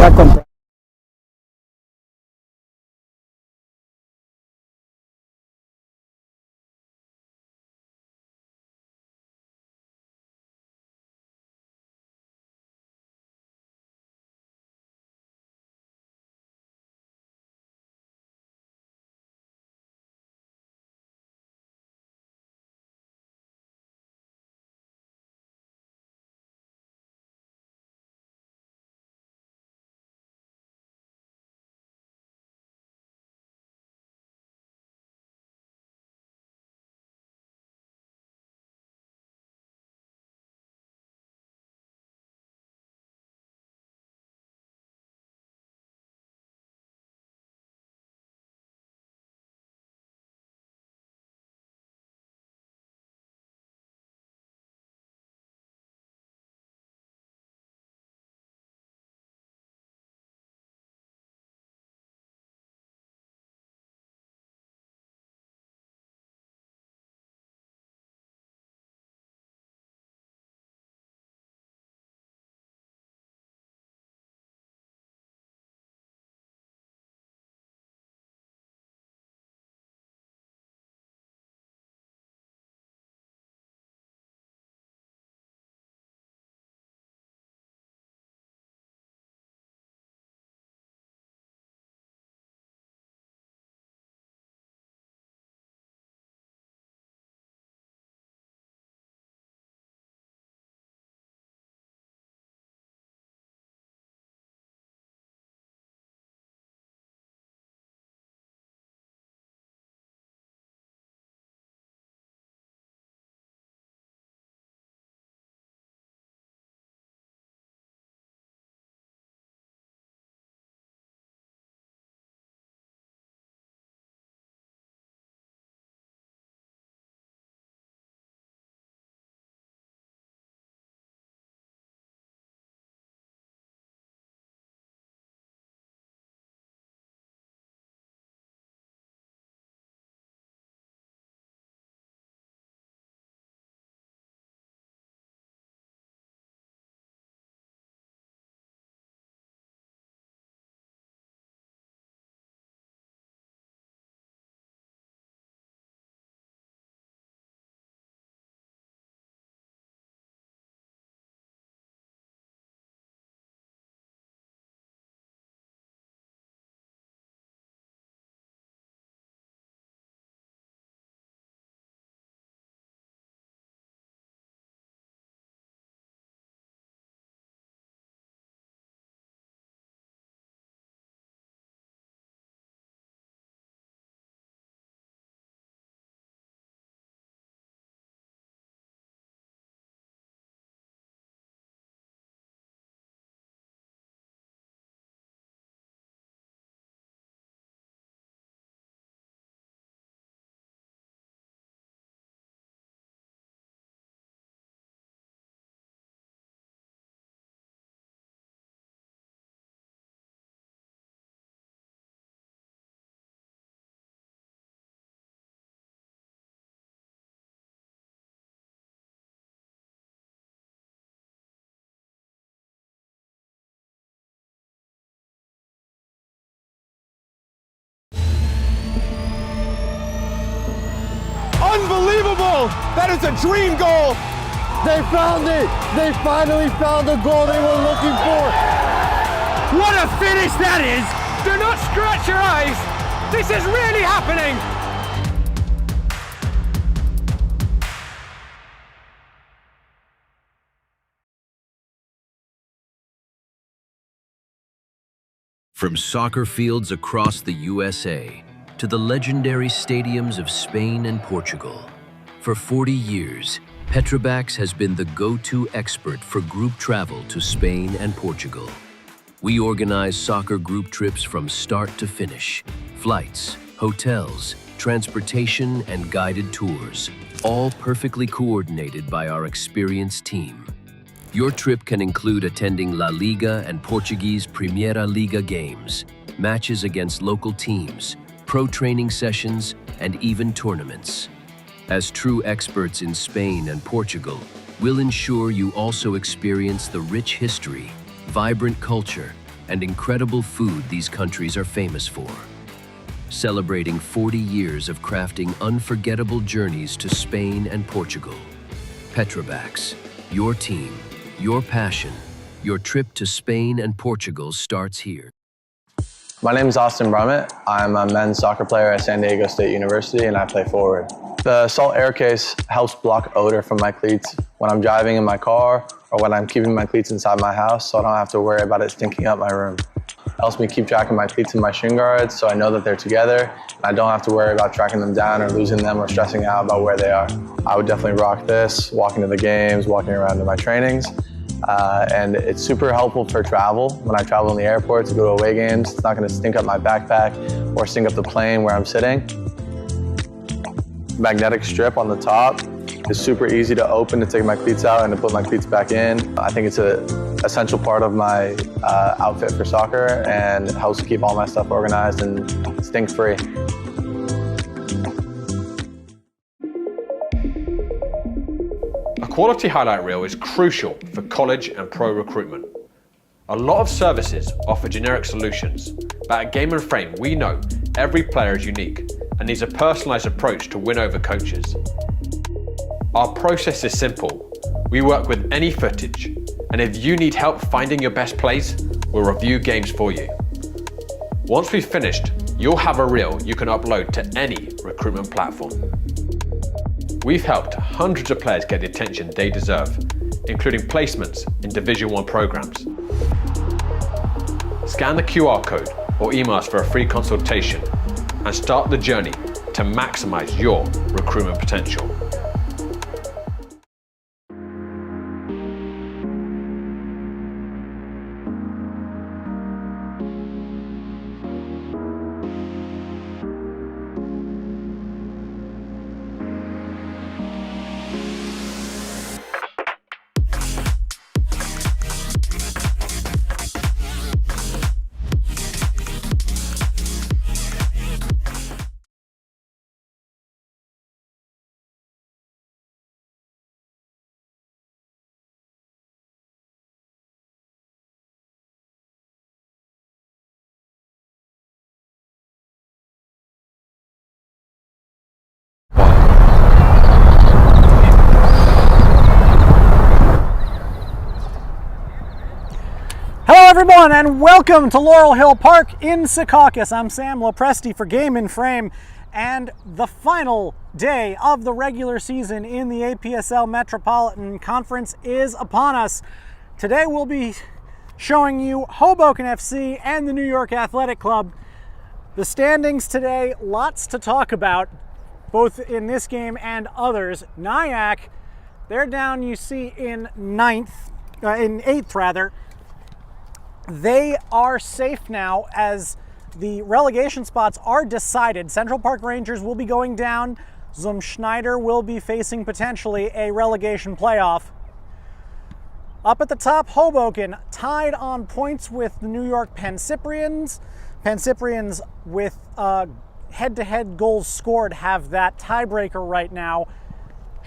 a comprar. Unbelievable! That is a dream goal! They found it! They finally found the goal they were looking for! What a finish that is! Do not scratch your eyes! This is really happening! From soccer fields across the USA to the legendary stadiums of Spain and Portugal, for 40 years, Petrobax has been the go-to expert for group travel to Spain and Portugal. We organize soccer group trips from start to finish, flights, hotels, transportation, and guided tours, all perfectly coordinated by our experienced team. Your trip can include attending La Liga and Portuguese Primeira Liga games, matches against local teams, pro training sessions, and even tournaments. As true experts in Spain and Portugal, we'll ensure you also experience the rich history, vibrant culture, and incredible food these countries are famous for. Celebrating 40 years of crafting unforgettable journeys to Spain and Portugal. Petrobacs, your team, your passion, your trip to Spain and Portugal starts here. My name is Austin Brummett. I'm a men's soccer player at San Diego State University and I play forward. The Salt Air Case helps block odor from my cleats when I'm driving in my car or when I'm keeping my cleats inside my house, so I don't have to worry about it stinking up my room. It helps me keep track of my cleats and my shin guards so I know that they're together and I don't have to worry about tracking them down or losing them or stressing out about where they are. I would definitely rock this, walking to the games, walking around to my trainings. And it's super helpful for travel. When I travel in the airport to go to away games, it's not going to stink up my backpack or stink up the plane where I'm sitting. Magnetic strip on the top is super easy to open to take my cleats out and to put my cleats back in. I think it's an essential part of my outfit for soccer and it helps keep all my stuff organized and stink-free. A quality highlight reel is crucial for college and pro recruitment. A lot of services offer generic solutions, but at Game & Frame we know every player is unique and needs a personalised approach to win over coaches. Our process is simple. We work with any footage, and if you need help finding your best plays, we'll review games for you. Once we've finished, you'll have a reel you can upload to any recruitment platform. We've helped hundreds of players get the attention they deserve, including placements in Division 1 programs. Scan the QR code or email us for a free consultation and start the journey to maximize your recruitment potential. Hello everyone and welcome to Laurel Hill Park in Secaucus. I'm Sam Lopresti for Game & Frame, and the final day of the regular season in the APSL Metropolitan Conference is upon us. Today we'll be showing you Hoboken FC and the New York Athletic Club. The standings today, lots to talk about, both in this game and others. Nyack, they're down, you see, in eighth rather. They are safe now as the relegation spots are decided. Central Park Rangers will be going down. Zum Schneider will be facing potentially a relegation playoff. Up at the top, Hoboken tied on points with the New York Penn Cyprians. Penn Cyprians with head-to-head goals scored have that tiebreaker right now.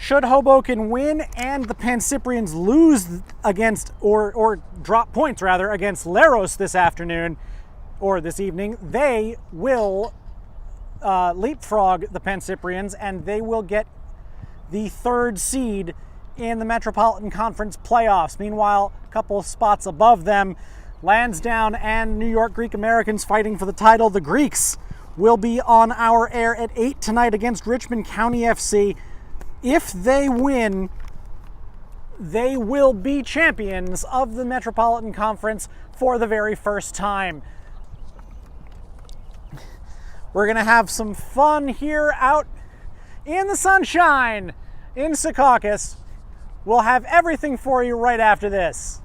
Should Hoboken win and the Penn Cyprians lose against, or drop points rather, against Leros this afternoon, or this evening, they will leapfrog the Penn Cyprians and they will get the third seed in the Metropolitan Conference playoffs. Meanwhile, a couple of spots above them, Lansdowne and New York Greek Americans fighting for the title. The Greeks will be on our air at 8 tonight against Richmond County FC. If they win, they will be champions of the Metropolitan Conference for the very first time. We're going to have some fun here out in the sunshine in Secaucus. We'll have everything for you right after this.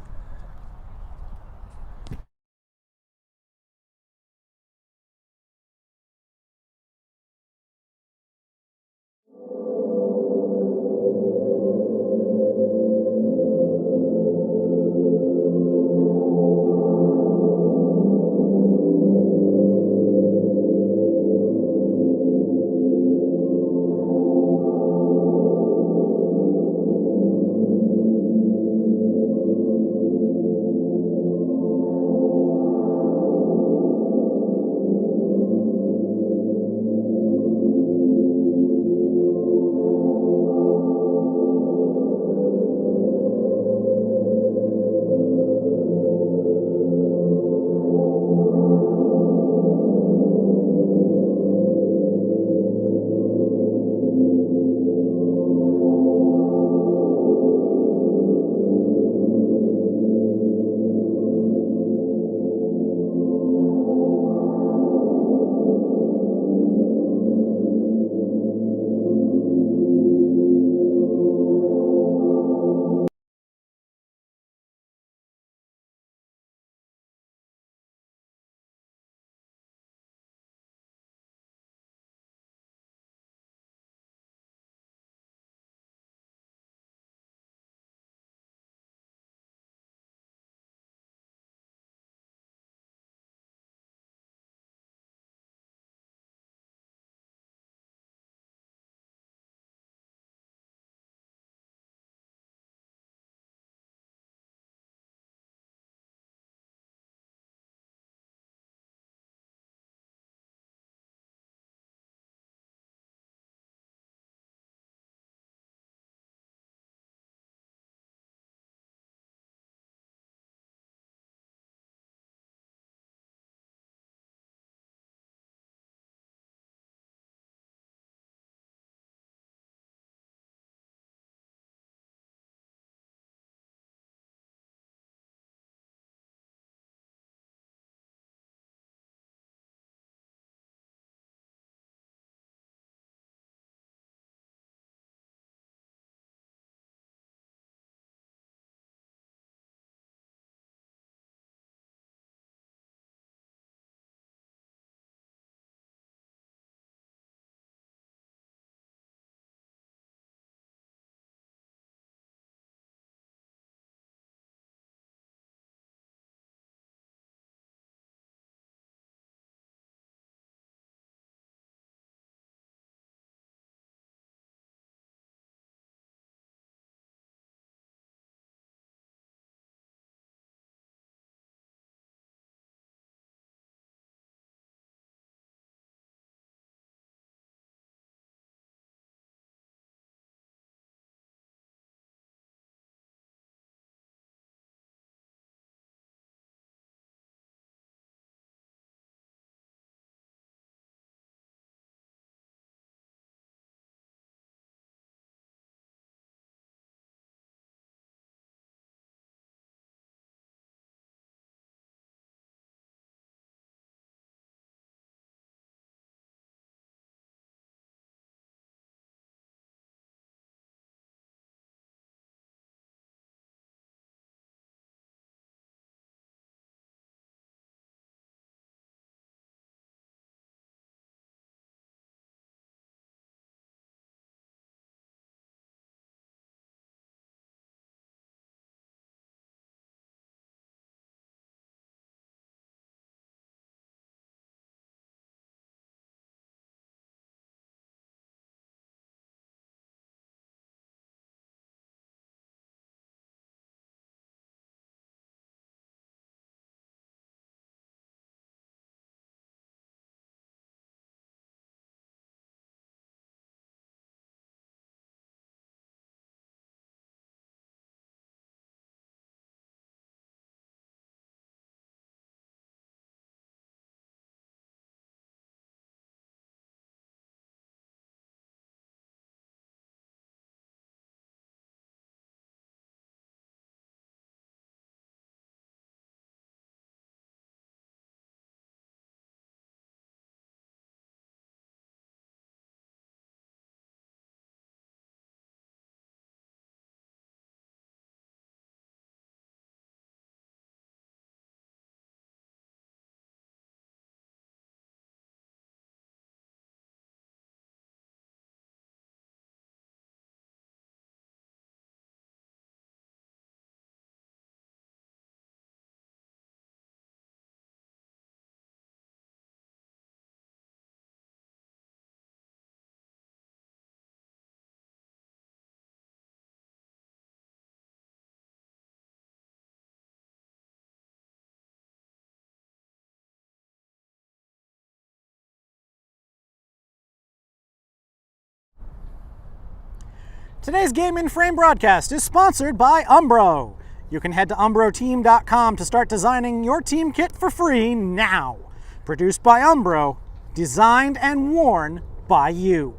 Today's Game in Frame broadcast is sponsored by Umbro. You can head to umbroteam.com to start designing your team kit for free now. Produced by Umbro, designed and worn by you.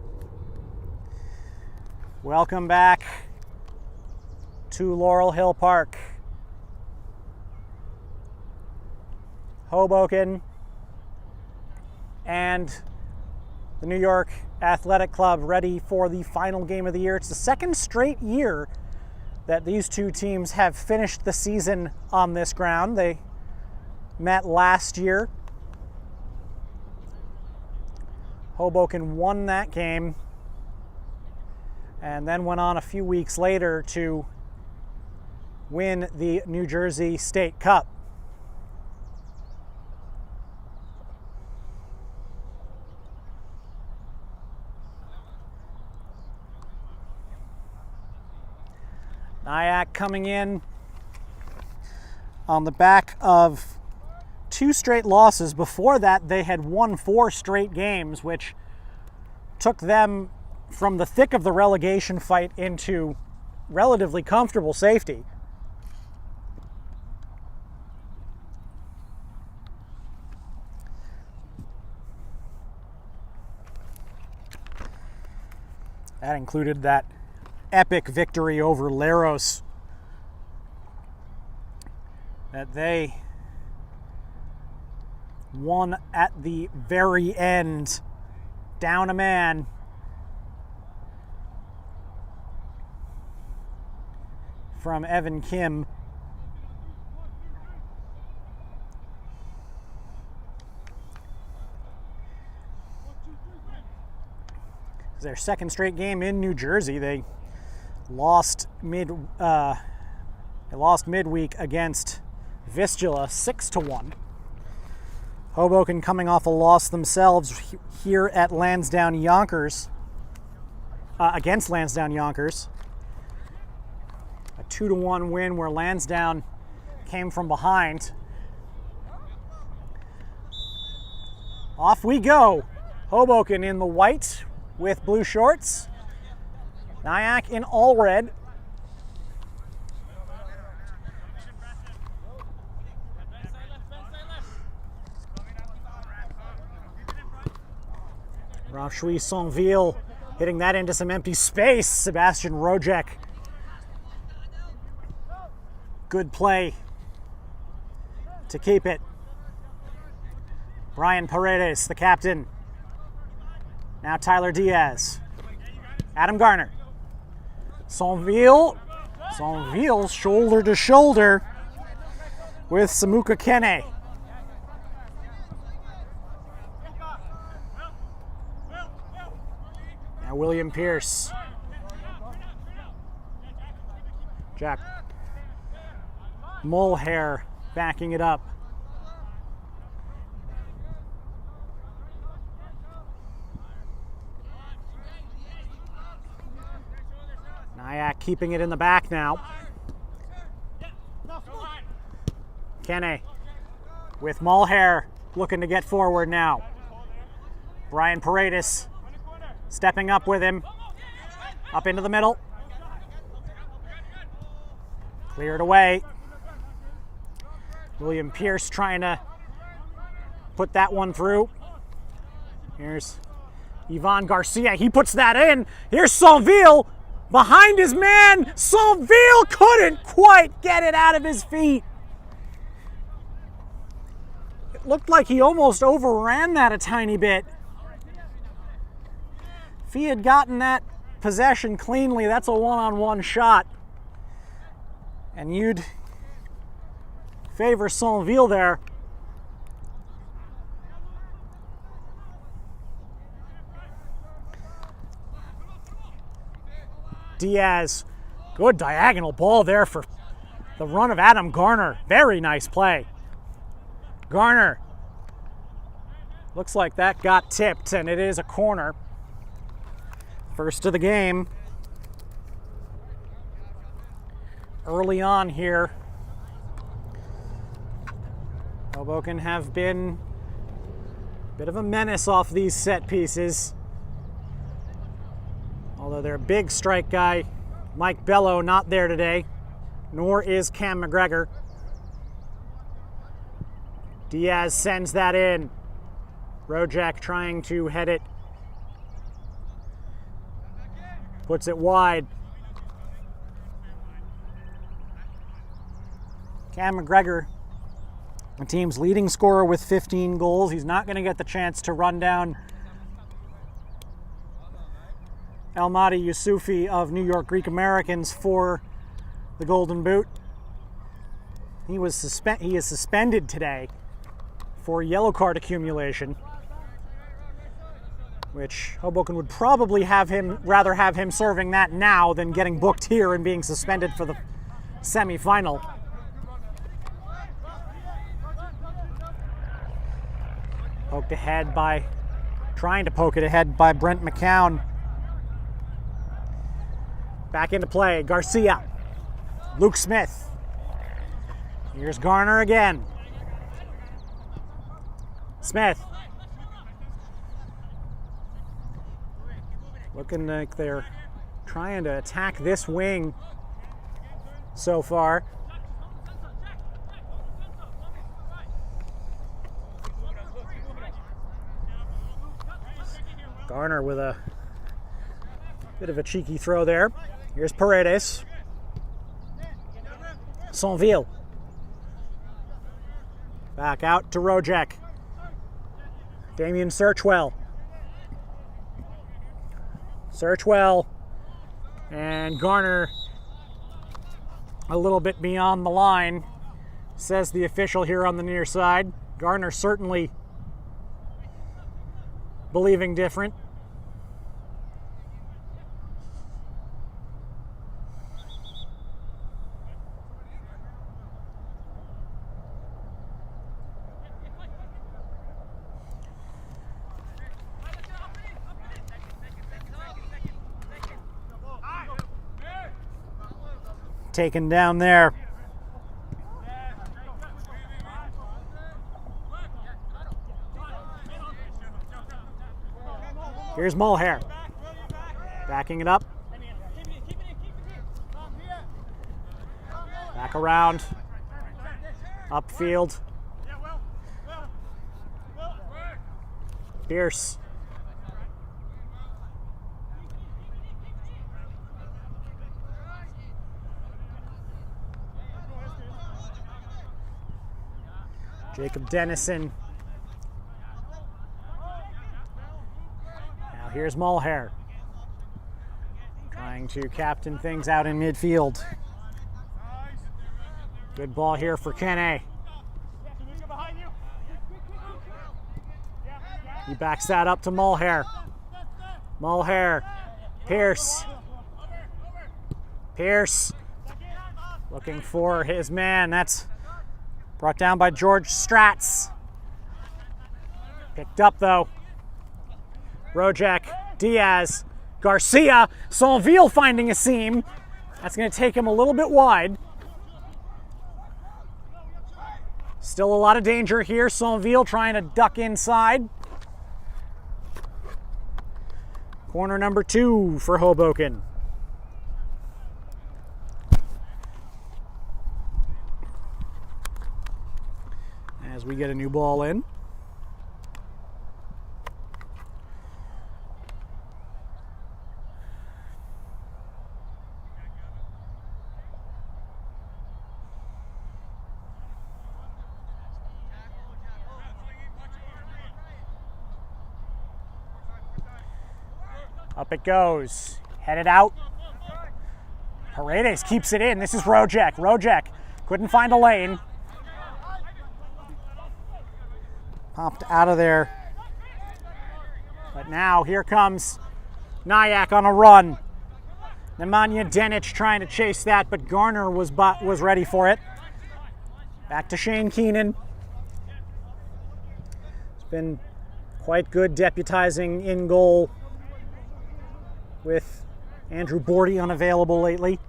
Welcome back to Laurel Hill Park. Hoboken and the New York Athletic Club ready for the final game of the year. It's the second straight year that these two teams have finished the season on this ground. They met last year. Hoboken won that game and then went on a few weeks later to win the New Jersey State Cup. Nyack coming in on the back of 2 straight losses. Before that, they had won 4 straight games, which took them from the thick of the relegation fight into relatively comfortable safety. That included that epic victory over Leros that they won at the very end, down a man. From Evan Kim. It's their second straight game in New Jersey. They lost midweek against Vistula 6-1. Hoboken coming off a loss themselves here at Lansdowne Yonkers, against Lansdowne Yonkers. A 2-1 win where Lansdowne came from behind. Off we go. Hoboken in the white with blue shorts. Nyack in all red. Ranchui Sonville hitting that into some empty space. Sebastian Rojek. Good play to keep it. Brian Paredes, the captain. Now Tyler Diaz. Adam Garner. Sonville shoulder to shoulder with Samuka Kene. Now William Pierce. Jack Mulhair backing it up. Nyack keeping it in the back now. Kene with Mulhair looking to get forward now. Brian Paredes stepping up with him. Up into the middle. Cleared away. William Pierce trying to put that one through. Here's Ivan Garcia. He puts that in. Here's Sonville behind his man. Sonville couldn't quite get it out of his feet. It looked like he almost overran that a tiny bit. If he had gotten that possession cleanly, that's a one-on-one shot. And you'd favor Sonville there. Diaz, good diagonal ball there for the run of Adam Garner. Very nice play. Garner, looks like that got tipped and it is a corner. First of the game. Early on here, Hoboken have been a bit of a menace off these set pieces. Although their big strike guy, Mike Bello, not there today, nor is Cam McGregor. Diaz sends that in. Rojak trying to head it. Puts it wide. Cam McGregor, the team's leading scorer with 15 goals. He's not going to get the chance to run down Almaty Yusufi of New York Greek Americans for the Golden Boot. He is suspended today for yellow card accumulation, which Hoboken would probably rather have him serving that now than getting booked here and being suspended for the semi-final. Trying to poke it ahead by Brent McCown. Back into play, Garcia. Luke Smith. Here's Garner again. Smith. Looking like they're trying to attack this wing so far. Garner with a bit of a cheeky throw there. Here's Paredes. Saint-Ville. Back out to Rojek. Damien Searchwell. Searchwell. And Garner a little bit beyond the line, says the official here on the near side. Garner certainly believing different. Taken down there. Here's Mulhair. Backing it up. Back around. Upfield. Pierce. Jacob Dennison. Now here's Mulhair. Trying to captain things out in midfield. Good ball here for Kene. He backs that up to Mulhair. Mulhair. Pierce. Pierce. Looking for his man. That's brought down by George Stratz. Picked up though. Rojek, Diaz, Garcia, Saint-Ville finding a seam. That's going to take him a little bit wide. Still a lot of danger here. Saint-Ville trying to duck inside. Corner number 2 for Hoboken. As we get a new ball in. Up it goes. Headed out. Paredes keeps it in. This is Rojek. Rojek couldn't find a lane. Popped out of there. But now here comes Nyack on a run. Nemanja Denic trying to chase that, but Garner was ready for it. Back to Shane Keenan. It's been quite good deputizing in goal with Andrew Bordy unavailable lately.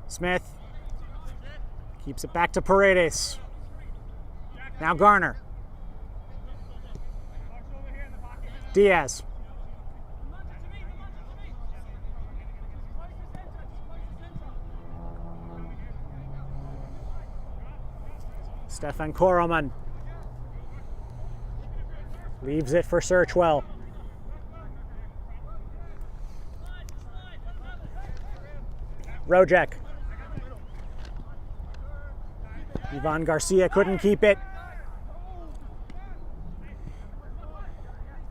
Smith keeps it back to Paredes. Now Garner. Diaz. Stefan Koroman leaves it for Searchwell. Rojek. Ivan Garcia couldn't keep it.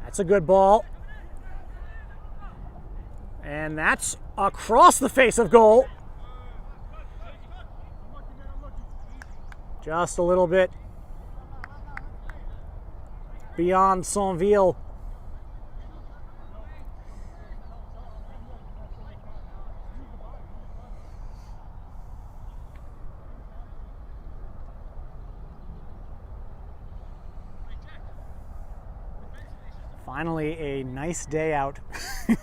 That's a good ball. And that's across the face of goal. Just a little bit beyond Saint-Ville. Finally, a nice day out. It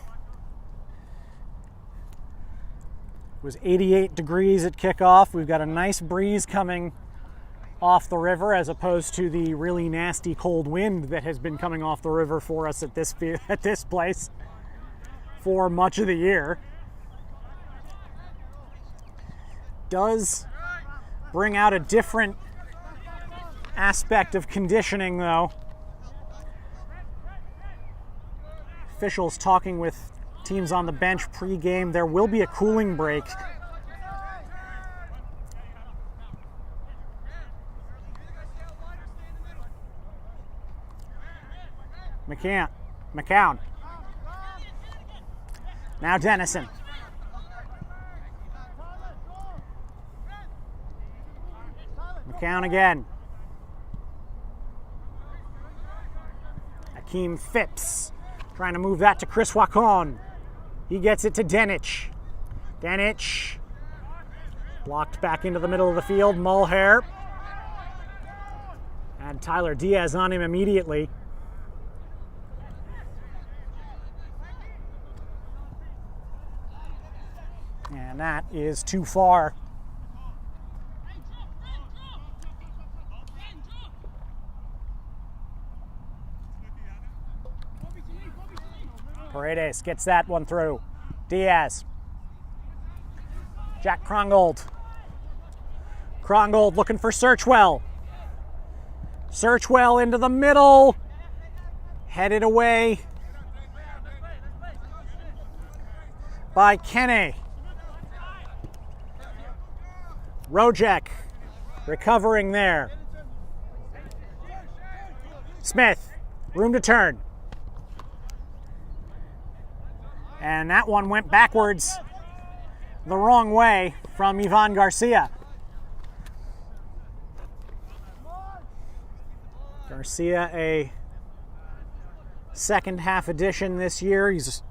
was 88 degrees at kickoff. We've got a nice breeze coming off the river as opposed to the really nasty cold wind that has been coming off the river for us at this place for much of the year. Does bring out a different aspect of conditioning though. Officials talking with teams on the bench pre-game. There will be a cooling break. McCown. Now Dennison. McCown again. Akeem Phipps trying to move that to Chris Wacon. He gets it to Denich. Denich blocked back into the middle of the field. Mulhair had Tyler Diaz on him immediately. And that is too far. Paredes gets that one through. Diaz. Jack Krongold. Krongold looking for Searchwell. Searchwell into the middle. Headed away by Kene. Rojek recovering there. Smith, room to turn. And that one went backwards the wrong way from Ivan Garcia. Garcia, a second half addition this year. He's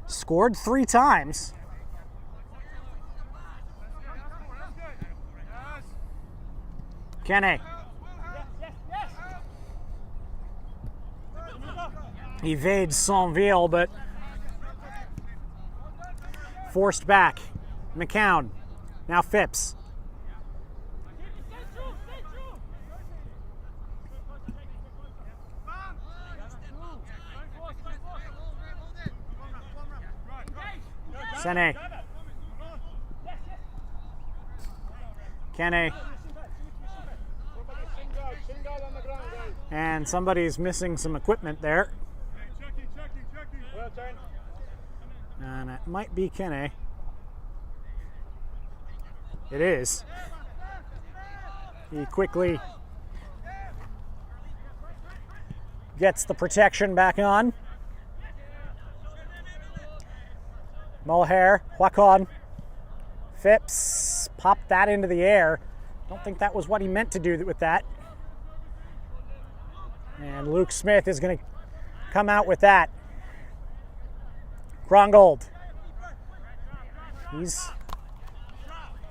scored 3 times. Kene. Evades Saint-Ville, but forced back. McCown. Now Phipps. Sene. Kene. And somebody's missing some equipment there. And it might be Kene. It is. He quickly gets the protection back on. Mulhair, Wacon, Phipps popped that into the air. Don't think that was what he meant to do with that. And Luke Smith is going to come out with that. Krongold. He's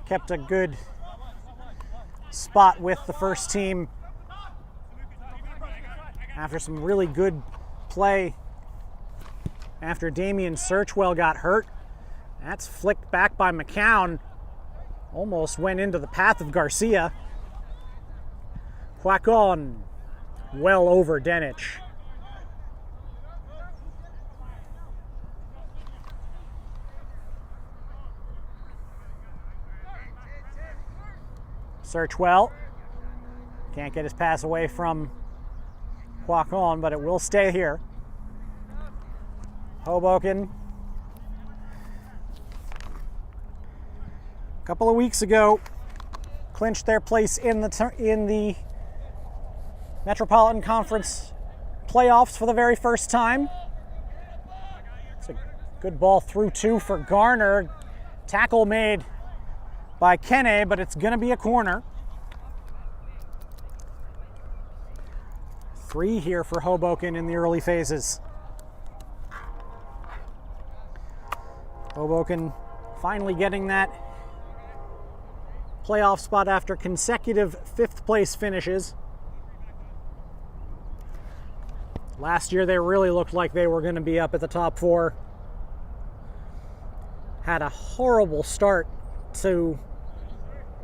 kept a good spot with the first team after some really good play after Damian Searchwell got hurt. That's flicked back by McCown. Almost went into the path of Garcia. Wacon well over Denich. Search well. Can't get his pass away from Hoboken, but it will stay here. Hoboken, a couple of weeks ago, clinched their place in the Metropolitan Conference playoffs for the very first time. It's a good ball through two for Garner. Tackle made by Kene, but it's going to be a corner. 3 here for Hoboken in the early phases. Hoboken finally getting that playoff spot after consecutive 5th place finishes. Last year they really looked like they were going to be up at the top 4. Had a horrible start to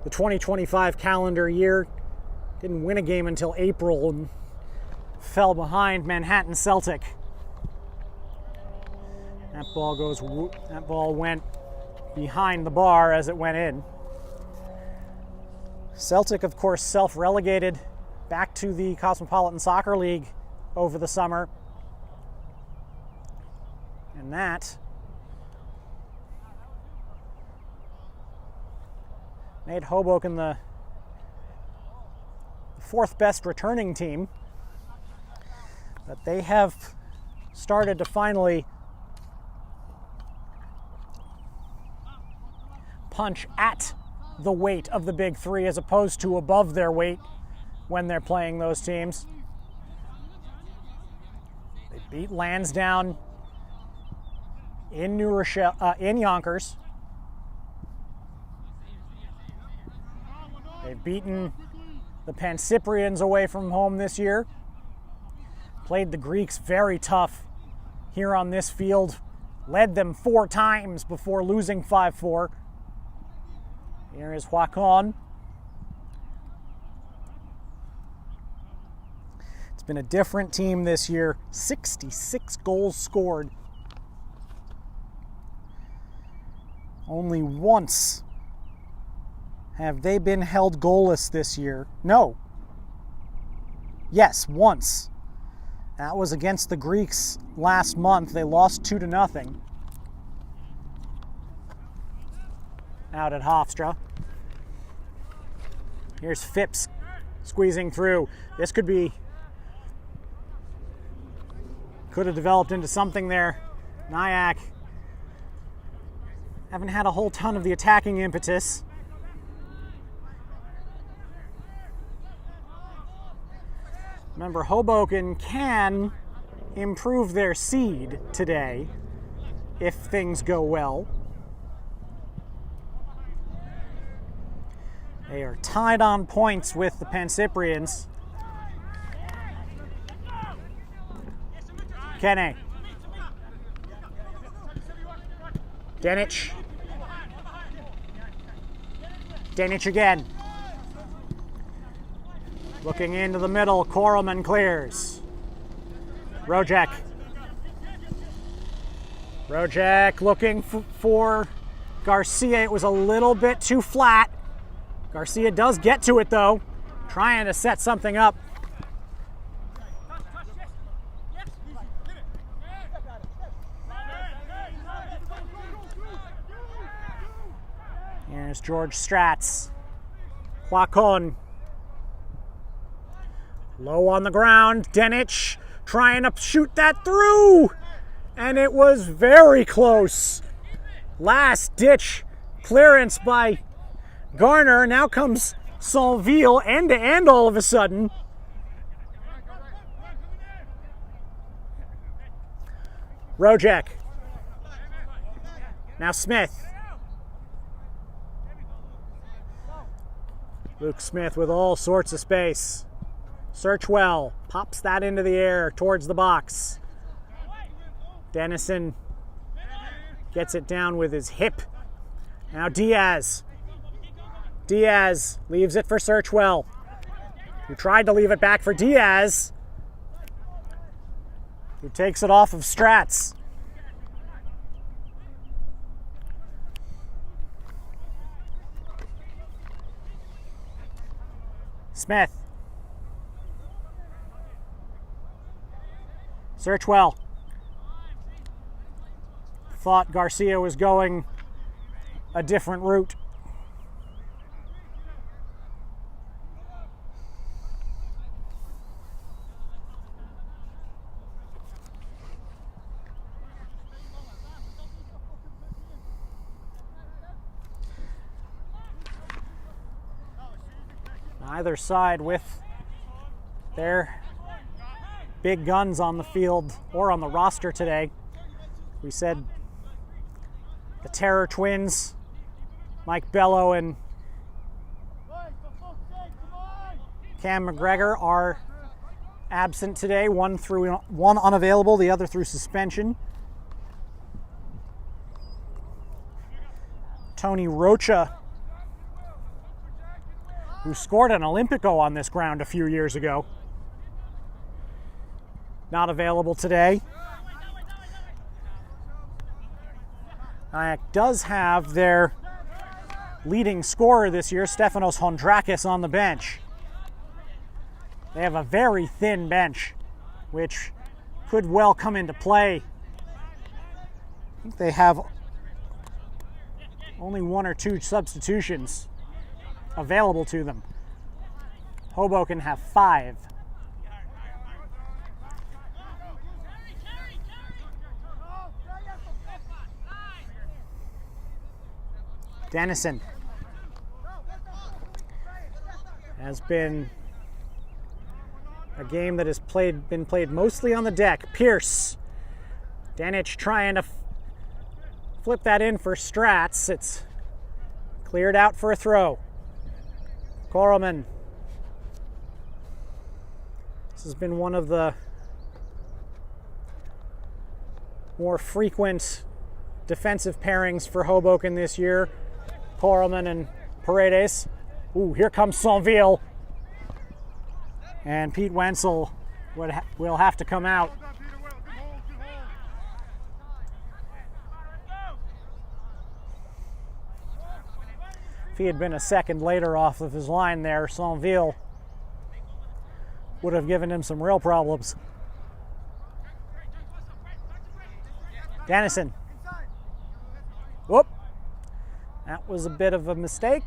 the 2025 calendar year. Didn't win a game until April and fell behind Manhattan Celtic. That ball went behind the bar as it went in. Celtic, of course, self-relegated back to the Cosmopolitan Soccer League over the summer. And that made Hoboken the 4th best returning team. But they have started to finally punch at the weight of the big 3 as opposed to above their weight when they're playing those teams. They beat Lansdowne in New Rochelle, in Yonkers. They've beaten the Pancyprians away from home this year. Played the Greeks very tough here on this field. Led them 4 times before losing 5-4. Here is Hoboken. It's been a different team this year. 66 goals scored. Only once have they been held goalless this year. No. Yes, once. That was against the Greeks last month. They lost 2-0 out at Hofstra. Here's Phipps squeezing through. This could have developed into something there. Nyack haven't had a whole ton of the attacking impetus. Remember, Hoboken can improve their seed today if things go well. They are tied on points with the Pancyprians. Kene. Denic. Denic again. Looking into the middle, Korelman clears. Rojek. Rojek looking for Garcia. It was a little bit too flat. Garcia does get to it though, trying to set something up. Here's George Stratz. Hoboken. Low on the ground, Denic trying to shoot that through, and it was very close. Last ditch clearance by Garner. Now comes Saint-Ville end to end all of a sudden. Rojek. Now Smith. Luke Smith with all sorts of space. Search well, pops that into the air towards the box. Dennison gets it down with his hip. Now Diaz. Diaz leaves it for Searchwell, who tried to leave it back for Diaz, who takes it off of Stratz. Smith. Search well. Thought Garcia was going a different route. Either side with their big guns on the field or on the roster today. We said the Terror Twins, Mike Bello and Cam McGregor are absent today, one unavailable, the other through suspension. Tony Rocha, who scored an Olympico on this ground a few years ago, not available today. Nyack does have their leading scorer this year, Stefanos Hondrakis, on the bench. They have a very thin bench, which could well come into play. I think they have only 1 or 2 substitutions available to them. Hoboken have 5. Dennison has been a game that has been played mostly on the deck. Pierce. Danich trying to flip that in for Strats. It's cleared out for a throw. Korelman. This has been one of the more frequent defensive pairings for Hoboken this year. Korelman and Paredes. Ooh, here comes Saint-Ville. And Pete Wenzel will have to come out. If he had been a second later off of his line there, Saint-Ville would have given him some real problems. Dennison. Whoop. That was a bit of a mistake,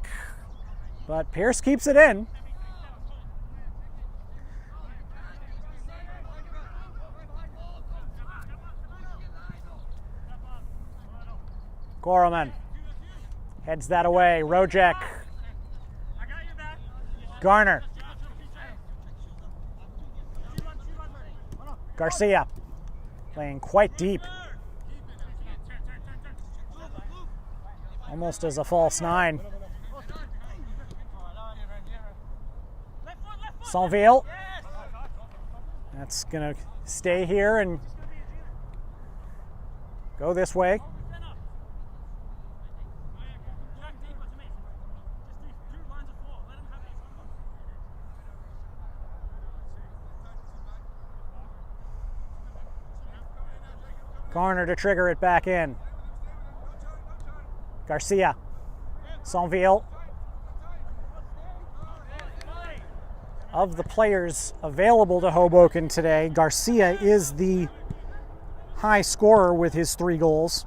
but Pierce keeps it in. Korelman heads that away. Rojek. Garner. Garcia playing quite deep. Almost as a false 9. Saint-Ville. That's going to stay here and go this way. Garner to trigger it back in. Garcia. Saint-Ville. Of the players available to Hoboken today, Garcia is the high scorer with his 3 goals.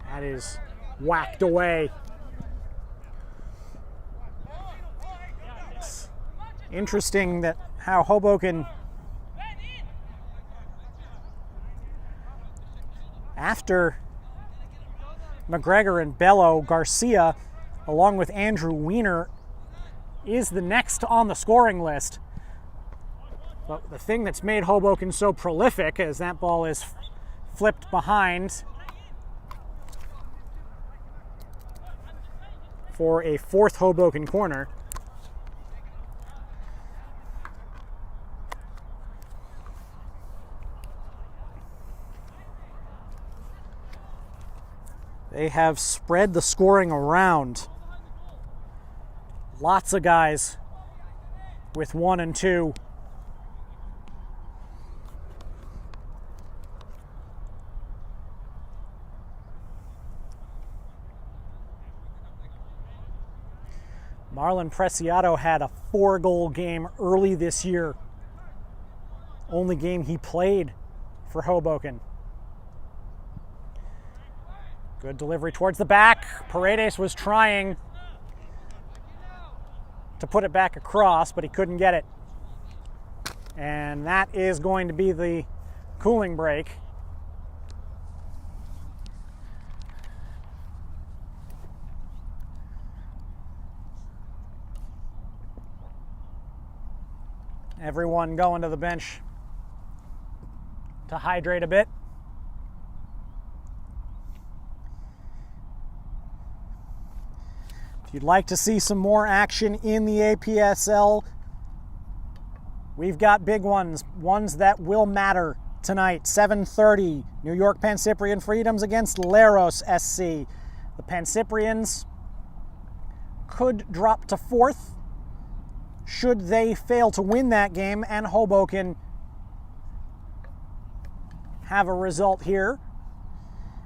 That is whacked away. It's interesting that how Hoboken, after McGregor and Bello, Garcia, along with Andrew Weiner, is the next on the scoring list. But the thing that's made Hoboken so prolific is that ball is flipped behind for a 4th Hoboken corner. They have spread the scoring around. Lots of guys with 1 and 2. Marlon Preciado had a 4-goal game early this year. Only game he played for Hoboken. Good delivery towards the back. Paredes was trying to put it back across, but he couldn't get it. And that is going to be the cooling break. Everyone going to the bench to hydrate a bit. If you'd like to see some more action in the APSL, we've got big ones that will matter tonight. 7:30, New York Pancyprian Freedoms against Leros SC. The Pancyprians could drop to 4th should they fail to win that game, and Hoboken have a result here.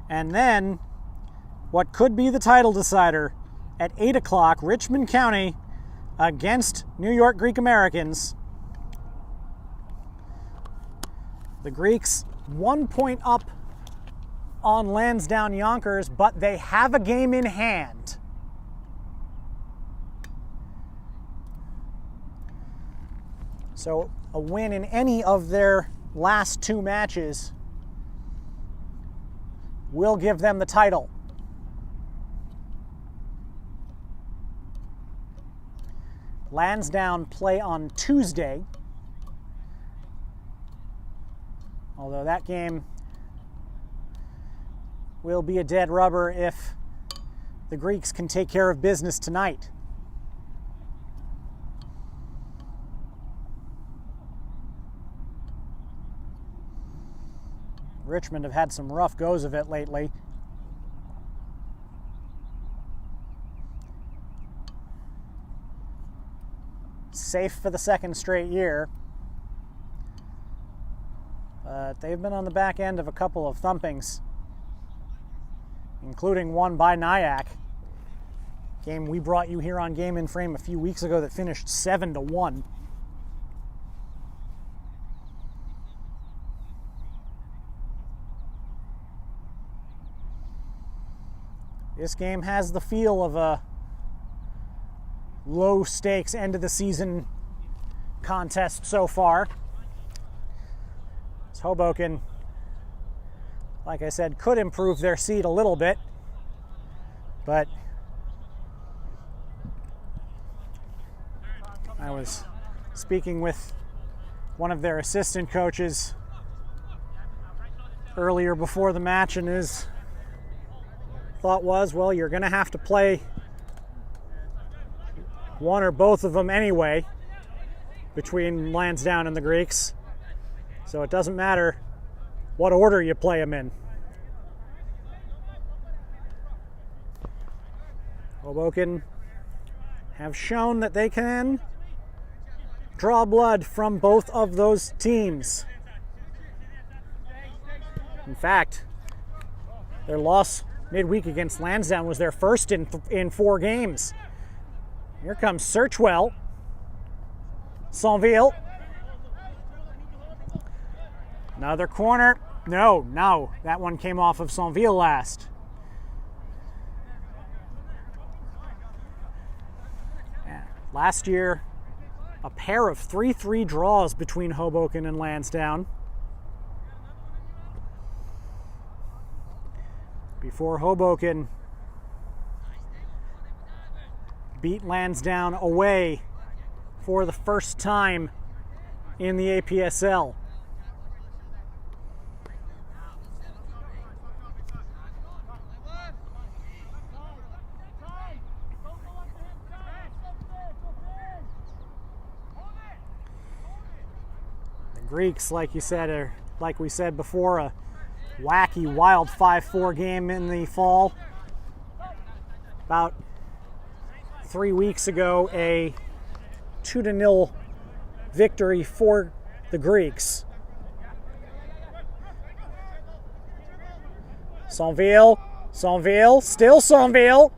And then what could be the title decider at 8 o'clock, Richmond County against New York Greek Americans. The Greeks 1 point up on Lansdowne Yonkers, but they have a game in hand. So a win in any of their last 2 matches will give them the title. Lansdowne play on Tuesday, although that game will be a dead rubber if the Greeks can take care of business tonight. Richmond have had some rough goes of it lately. Safe for the 2nd straight year. But they've been on the back end of a couple of thumpings, including one by Nyack. Game we brought you here on Game in Frame a few weeks ago that finished 7-1. This game has the feel of a low stakes end of the season contest so far. Hoboken, like I said, could improve their seed a little bit, but I was speaking with one of their assistant coaches earlier before the match, and his thought was, well, you're going to have to play one or both of them anyway between Lansdowne and the Greeks. So it doesn't matter what order you play them in. Hoboken have shown that they can draw blood from both of those teams. In fact, their loss midweek against Lansdowne was their first in 4 games. Here comes Searchwell. Saint-Ville. Another corner. No, that one came off of Saint-Ville last. Yeah. Last year, a pair of 3-3 draws between Hoboken and Lansdowne. Before Hoboken beat Lansdowne away for the first time in the APSL. The Greeks, like we said before, a wacky, wild 5-4 game in the fall. About 3 weeks ago, a 2-0 victory for the Greeks. Saint-Ville, still Saint-Ville.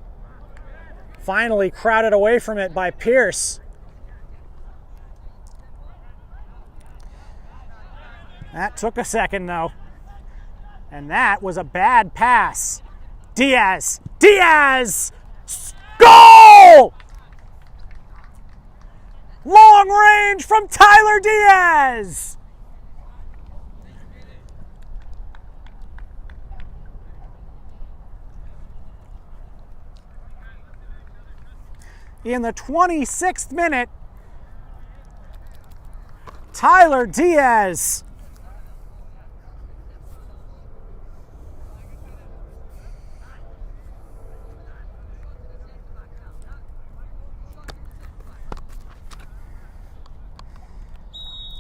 Finally crowded away from it by Pierce. That took a second though. And that was a bad pass. Diaz! Diaz! Goal! Long range from Tyler Diaz! In the 26th minute, Tyler Diaz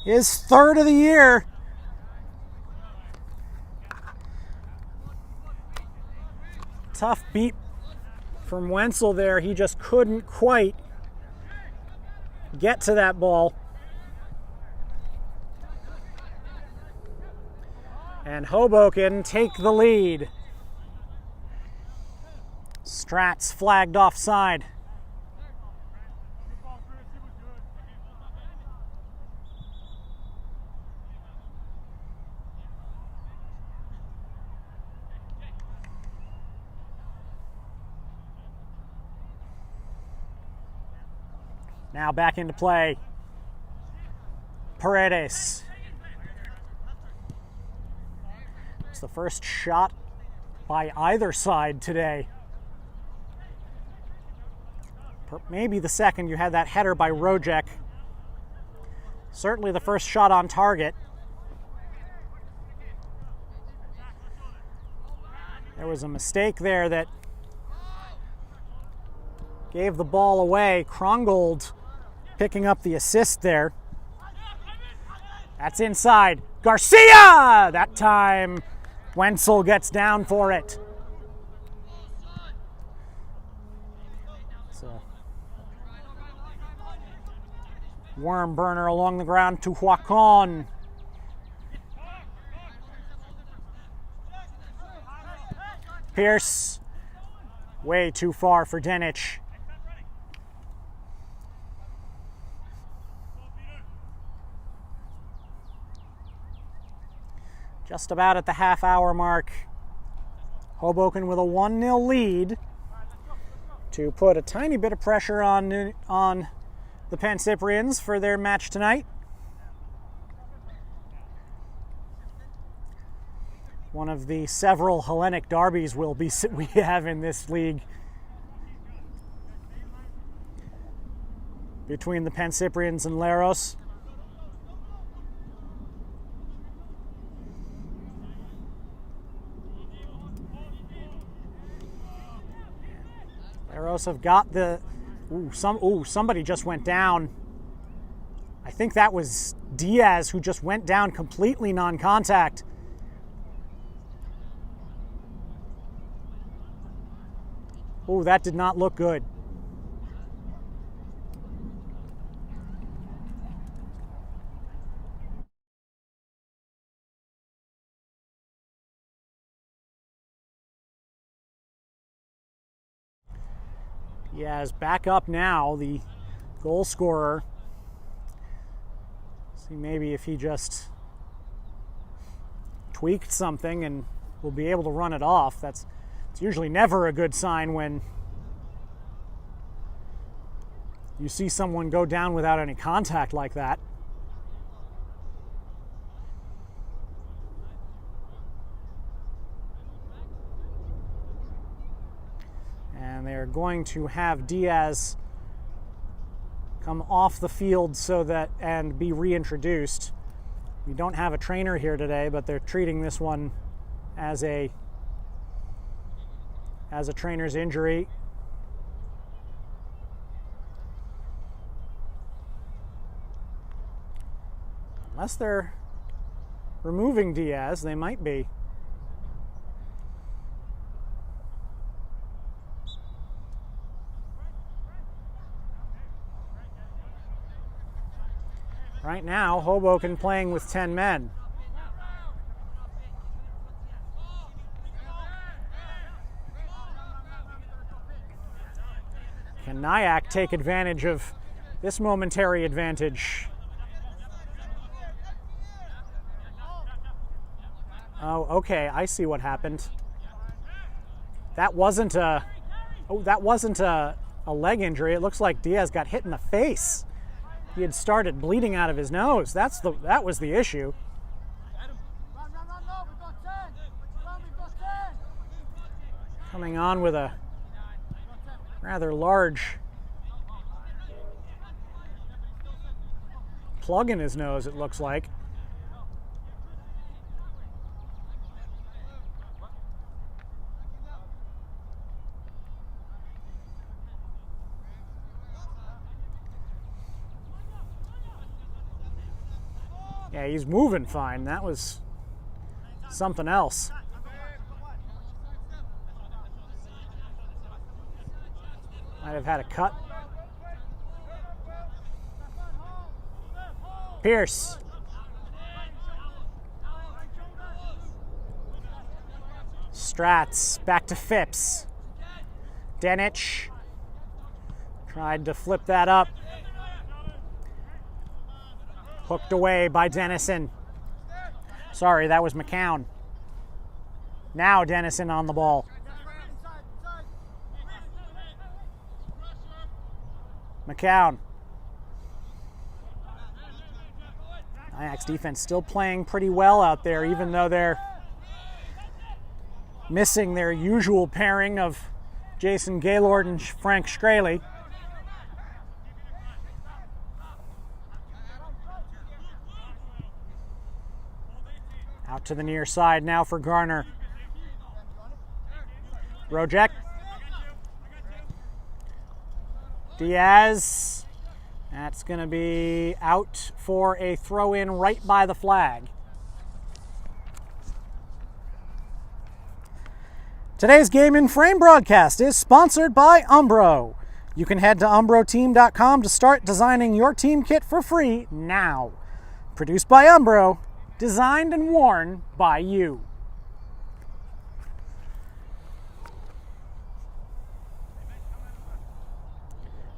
his third of the year. Tough beat from Wenzel there. He just couldn't quite get to that ball. And Hoboken take the lead. Stratz flagged offside. Now back into play. Paredes. It's the first shot by either side today. Maybe the second. You had that header by Rojek. Certainly the first shot on target. There was a mistake there that gave the ball away. Krongold picking up the assist there. That's inside. Garcia! That time Wenzel gets down for it. So, worm burner along the ground to Huacon. Pierce, way too far for Denic. Just about at the half-hour mark. Hoboken with a 1-0 lead to put a tiny bit of pressure on the Pancyprians for their match tonight. One of the several Hellenic derbies we have in this league between the Pancyprians and Leros. Leros have got the somebody just went down. I think that was Diaz who just went down completely non-contact. Oh, that did not look good. Diaz back up now, the goal scorer. See maybe if he just tweaked something and will be able to run it off. It's usually never a good sign when you see someone go down without any contact like that. And they're going to have Diaz come off the field and be reintroduced. We don't have a trainer here today, but they're treating this one as a trainer's injury. Unless they're removing Diaz, they might be. Right now, Hoboken playing with 10 men. Can Nyack take advantage of this momentary advantage? Oh, okay, I see what happened. That wasn't a leg injury. It looks like Diaz got hit in the face. He had started bleeding out of his nose. That was the issue. Coming on with a rather large plug in his nose, it looks like. Yeah, he's moving fine. That was something else. Might have had a cut. Pierce. Strats back to Phipps. Denich tried to flip that up. Hooked away by Dennison. Sorry, that was McCown. Now Dennison on the ball. McCown. Nyack's defense still playing pretty well out there, even though they're missing their usual pairing of Jason Gaylord and Frank Straley. Out to the near side now for Garner. Rojek. Diaz. That's going to be out for a throw-in right by the flag. Today's Game in Frame broadcast is sponsored by Umbro. You can head to umbroteam.com to start designing your team kit for free now. Produced by Umbro, designed and worn by you.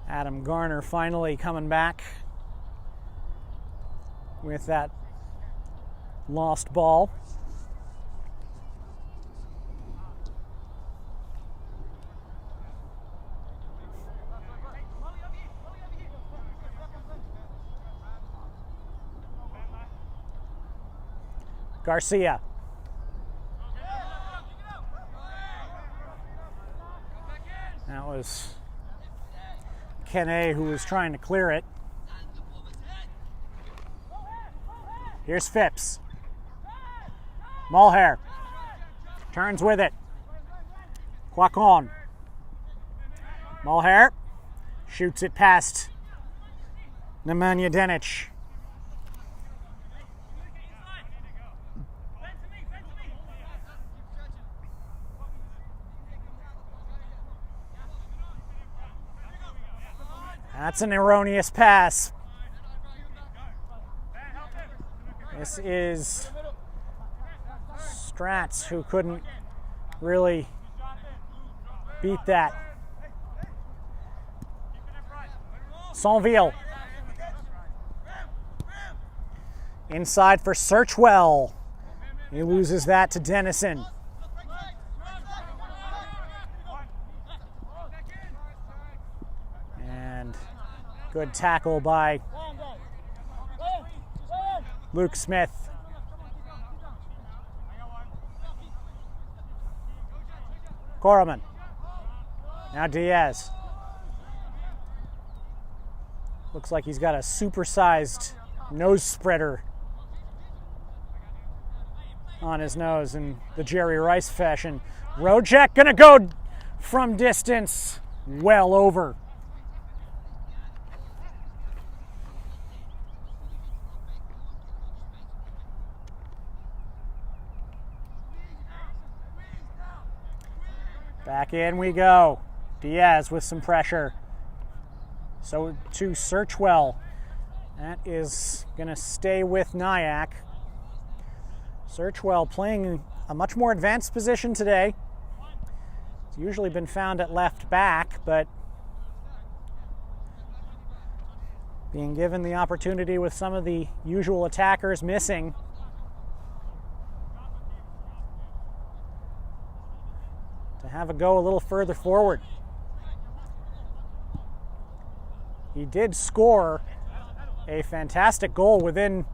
Adam Garner finally coming back with that lost ball. Garcia. That was Kene who was trying to clear it. Here's Phipps. Mulhair turns with it. Quacon. Mulhair shoots it past Nemanja Denic. That's an erroneous pass. This is Strats who couldn't really beat that. Sonville. Inside for Searchwell. He loses that to Dennison. Good tackle by Luke Smith. Corriman. Now Diaz. Looks like he's got a supersized nose spreader on his nose in the Jerry Rice fashion. Rojek gonna go from distance, well over. Back in we go. Diaz with some pressure. So to Searchwell. That is going to stay with Nyack. Searchwell playing a much more advanced position today. It's usually been found at left back, but being given the opportunity with some of the usual attackers missing. To have a go a little further forward. He did score a fantastic goal within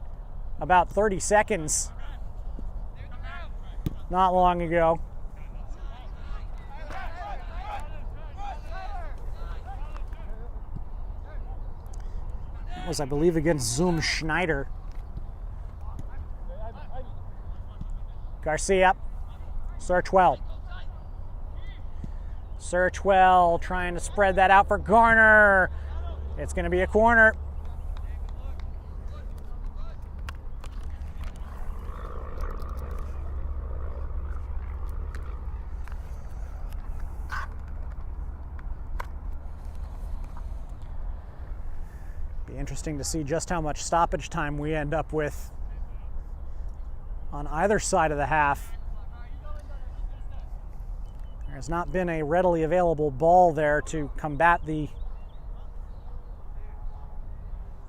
about 30 seconds not long ago. That was, I believe, against Zoom Schneider. Garcia, Searchwell. Searchwell trying to spread that out for Garner. It's going to be a corner. Be interesting to see just how much stoppage time we end up with on either side of the half. There's not been a readily available ball there to combat the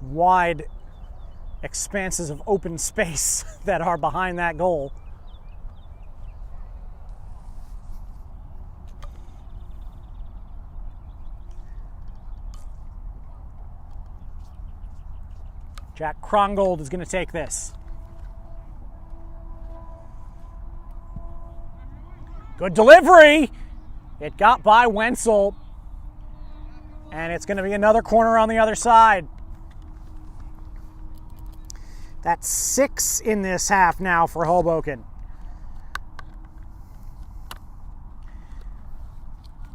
wide expanses of open space that are behind that goal. Jack Krongold is going to take this. Good delivery. It got by Wenzel. And it's going to be another corner on the other side. That's 6 in this half now for Hoboken.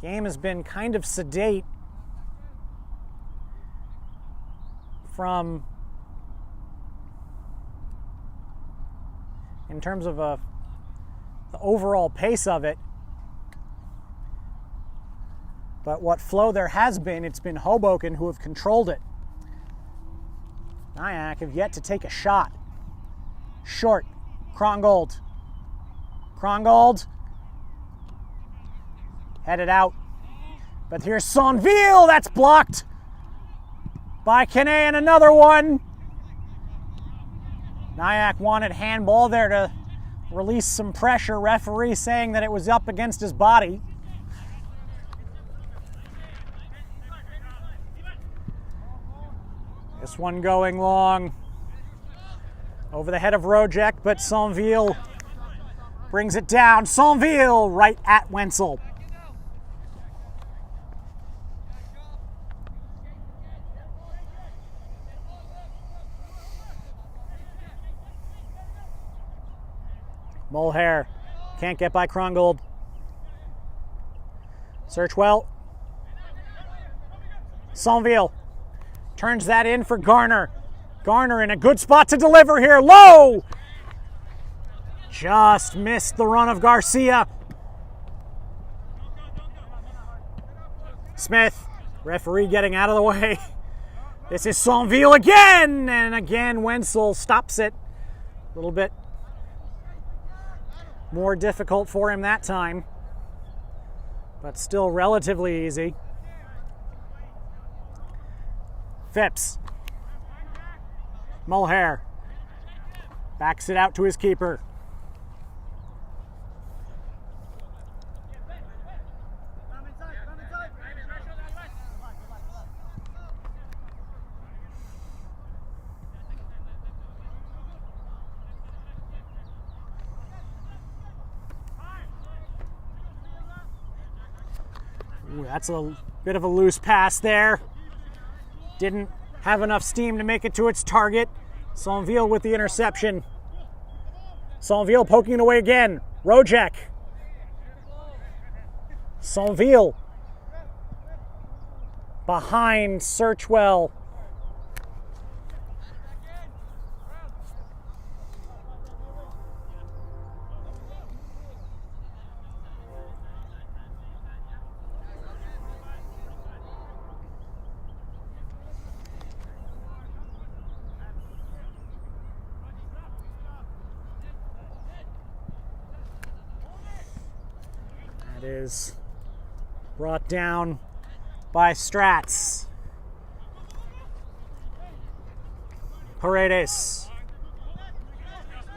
Game has been kind of sedate in terms of the overall pace of it. But what flow there has been, it's been Hoboken who have controlled it. Nyack have yet to take a shot. Short. Krongold. Krongold. Headed out. But here's Sonville. That's blocked by Kene, and another one. Nyack wanted handball there to release some pressure. Referee saying that it was up against his body. This one going long. Over the head of Rojek, but Sonville brings it down. Sonville right at Wenzel. Mulhare can't get by Krongold. Searchwell. Sonville turns that in for Garner. Garner in a good spot to deliver here. Low! Just missed the run of Garcia. Smith, referee getting out of the way. This is Sonville again! And again, Wenzel stops it. A little bit more difficult for him that time, but still relatively easy. Phipps. Mulhare backs it out to his keeper. Ooh, that's a bit of a loose pass there. Didn't have enough steam to make it to its target. Sonville with the interception. Sonville poking it away again. Rojek. Sonville behind Searchwell. That is brought down by Strats. Paredes.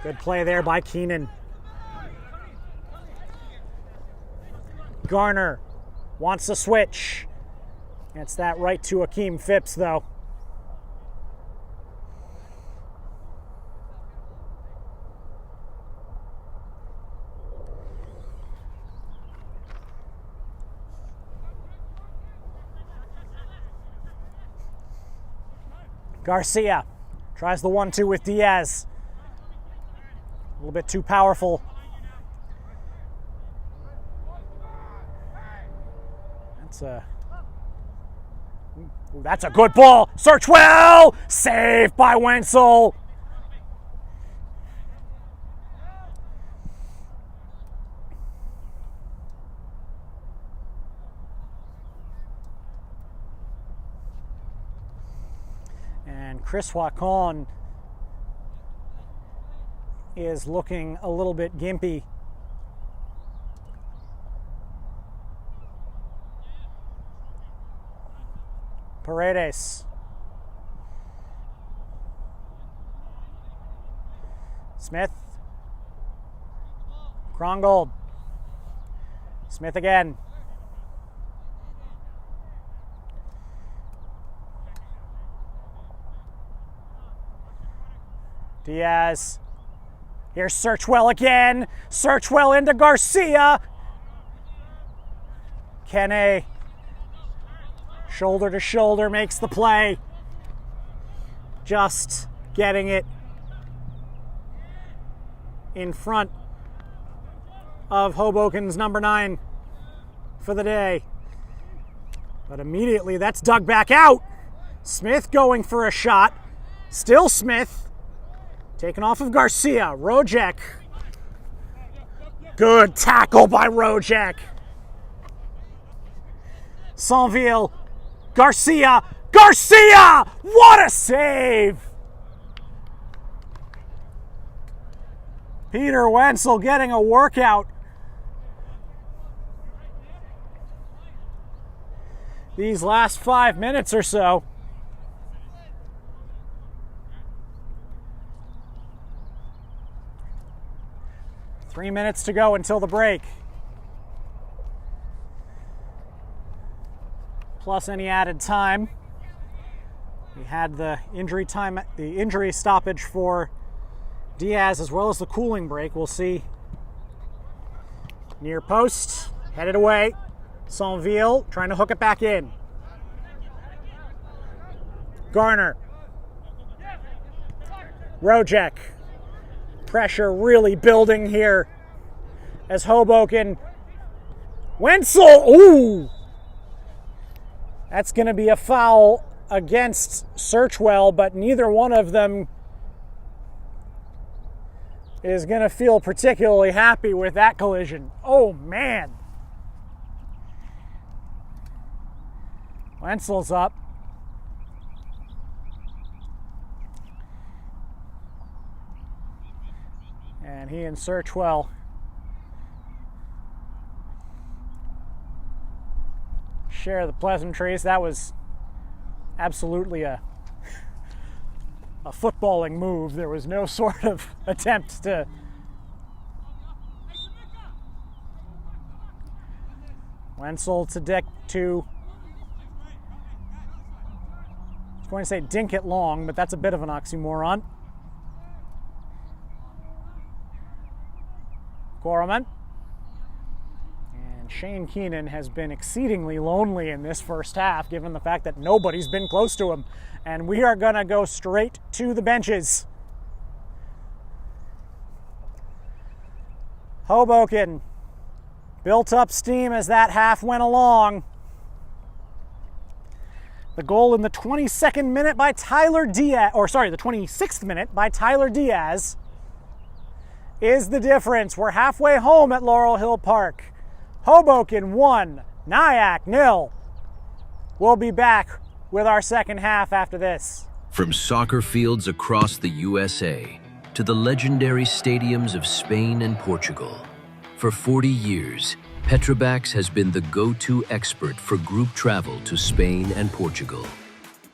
Good play there by Keenan. Garner wants to switch. Gets that right to Akeem Phipps, though. Garcia tries the 1-2 with Diaz. A little bit too powerful. That's a good ball. Search well. Saved by Wenzel. And Chris Wacon is looking a little bit gimpy. Paredes. Smith. Krongold. Smith again. Diaz. Here's Searchwell again. Searchwell into Garcia. Kene. Shoulder to shoulder makes the play. Just getting it in front of Hoboken's number 9 for the day. But immediately that's dug back out. Smith going for a shot. Still Smith. Taken off of Garcia. Rojek. Good tackle by Rojek. Sainville. Garcia! Garcia! What a save! Peter Wenzel getting a workout. These last 5 minutes or so. Three minutes to go until the break. Plus any added time. We had the injury stoppage for Diaz as well as the cooling break. We'll see. Near post, headed away. Sainville trying to hook it back in. Garner. Rojek. Pressure really building here as Hoboken. Wenzel, ooh! That's going to be a foul against Searchwell, but neither one of them is going to feel particularly happy with that collision. Oh, man. Wenzel's up. And he and Searchwell share the pleasantries. That was absolutely a footballing move. There was no sort of attempt to Wenzel to deck to, I was going to say dink it long, but that's a bit of an oxymoron. Gorman. And Shane Keenan has been exceedingly lonely in this first half, given the fact that nobody's been close to him. And we are going to go straight to the benches. Hoboken built up steam as that half went along. The goal in the 22nd minute by Tyler Diaz, the 26th minute by Tyler Diaz is the difference. We're halfway home at Laurel Hill Park. Hoboken 1, Nyack 0. We'll be back with our second half after this. From soccer fields across the USA to the legendary stadiums of Spain and Portugal, for 40 years, Petrobax has been the go-to expert for group travel to Spain and Portugal.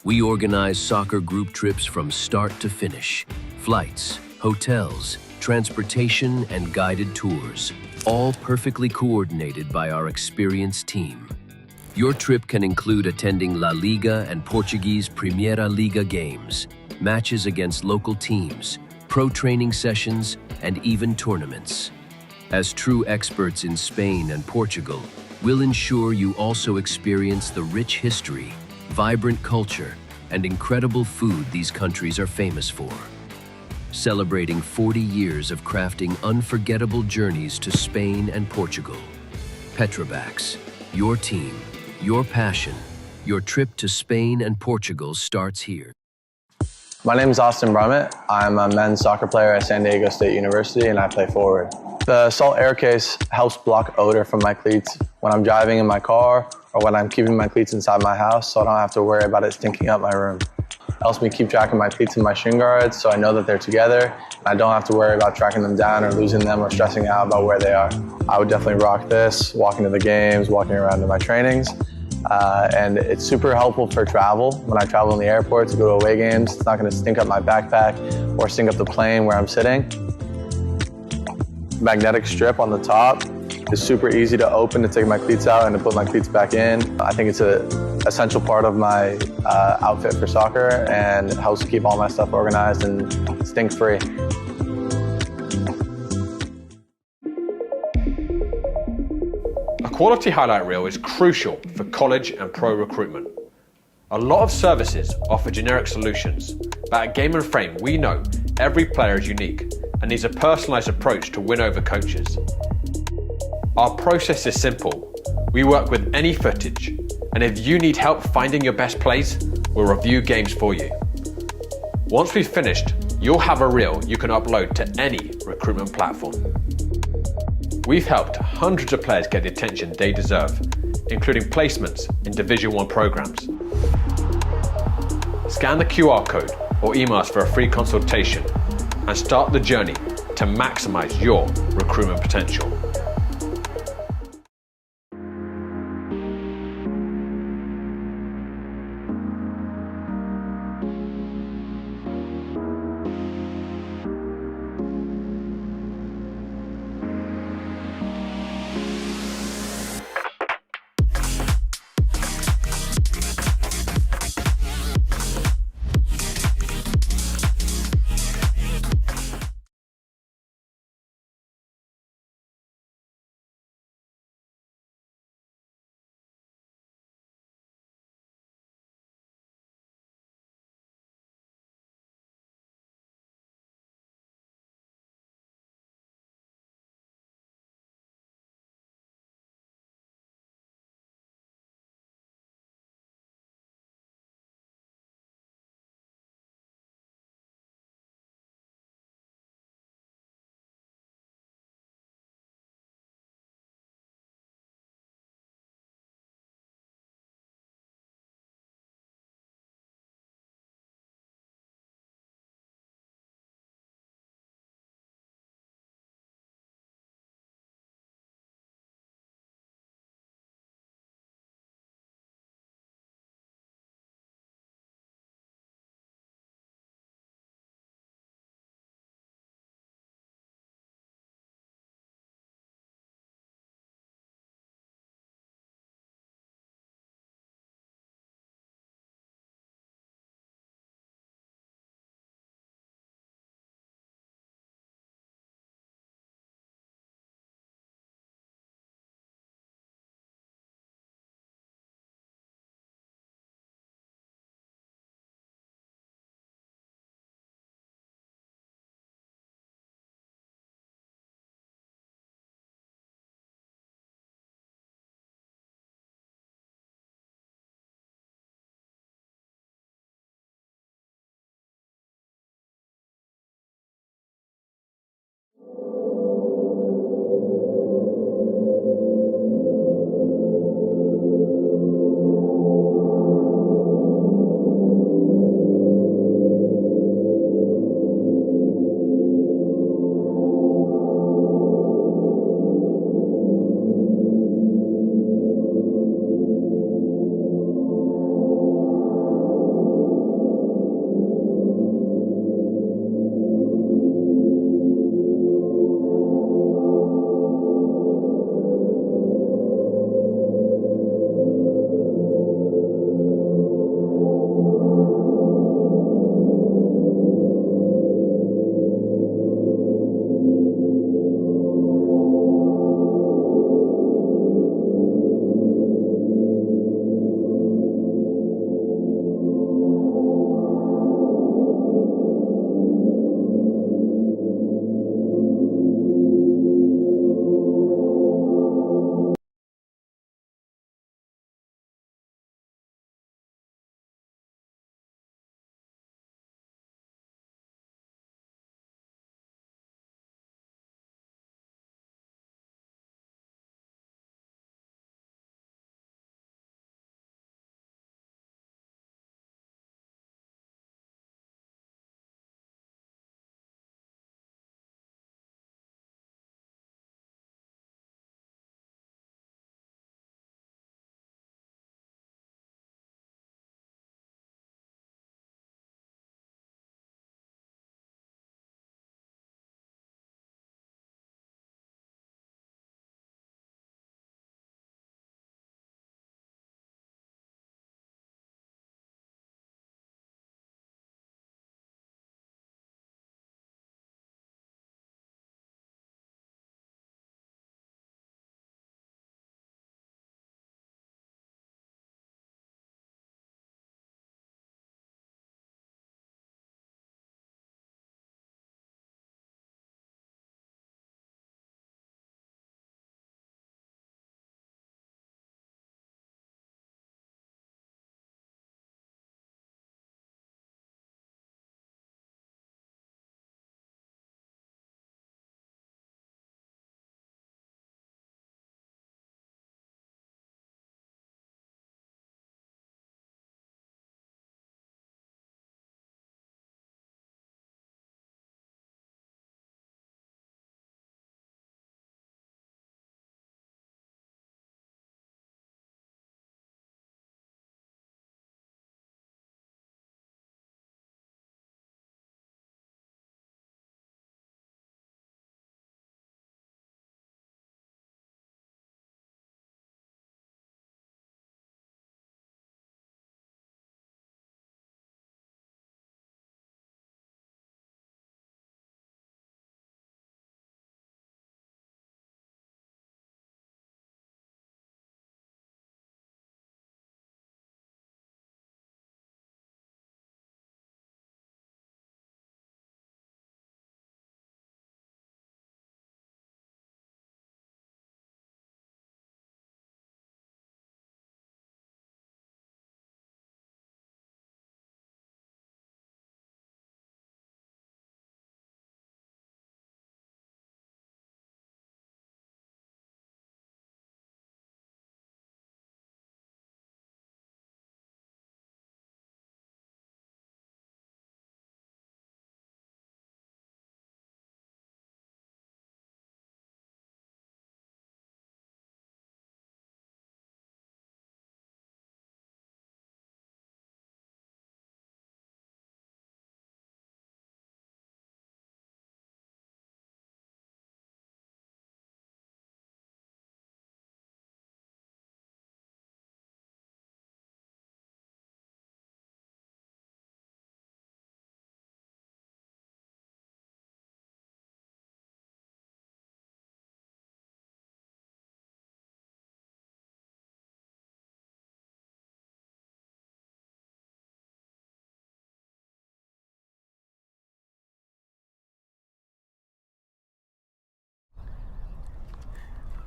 We organize soccer group trips from start to finish. Flights, hotels, transportation, and guided tours, all perfectly coordinated by our experienced team. Your trip can include attending La Liga and Portuguese Primeira Liga games, matches against local teams, pro training sessions, and even tournaments. As true experts in Spain and Portugal, we'll ensure you also experience the rich history, vibrant culture, and incredible food these countries are famous for. Celebrating 40 years of crafting unforgettable journeys to Spain and Portugal. Petrobax, your team, your passion, your trip to Spain and Portugal starts here. My name is Austin Brummett. I'm a men's soccer player at San Diego State University and I play forward. The salt air case helps block odor from my cleats when I'm driving in my car or when I'm keeping my cleats inside my house, so I don't have to worry about it stinking up my room. It helps me keep track of my cleats and my shin guards so I know that they're together and I don't have to worry about tracking them down or losing them or stressing out about where they are. I would definitely rock this, walking to the games, walking around to my trainings. And it's super helpful for travel. When I travel in the airport to go to away games, it's not going to stink up my backpack or stink up the plane where I'm sitting. Magnetic strip on the top is super easy to open to take my cleats out and to put my cleats back in. I think it's an essential part of my outfit for soccer and it helps keep all my stuff organized and stink-free. A quality highlight reel is crucial for college and pro recruitment. A lot of services offer generic solutions, but at Game & Frame we know every player is unique and needs a personalised approach to win over coaches. Our process is simple. We work with any footage, and if you need help finding your best plays, we'll review games for you. Once we've finished, you'll have a reel you can upload to any recruitment platform. We've helped hundreds of players get the attention they deserve, including placements in Division 1 programs. Scan the QR code or email us for a free consultation and start the journey to maximize your recruitment potential.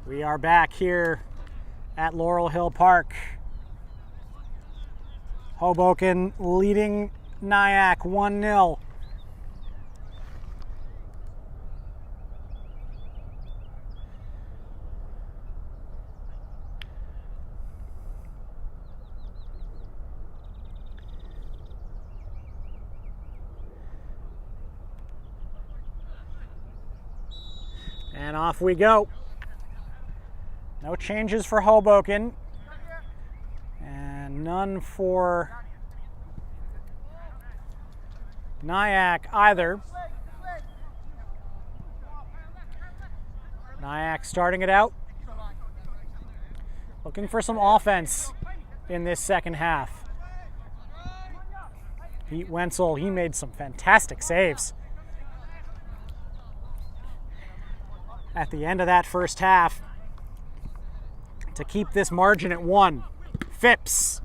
We are back here at Laurel Hill Park. Hoboken leading Nyack 1-0. And off we go. No changes for Hoboken. And none for Nyack either. Nyack starting it out. Looking for some offense in this second half. Pete Wenzel, he made some fantastic saves at the end of that first half to keep this margin at 1. Phipps.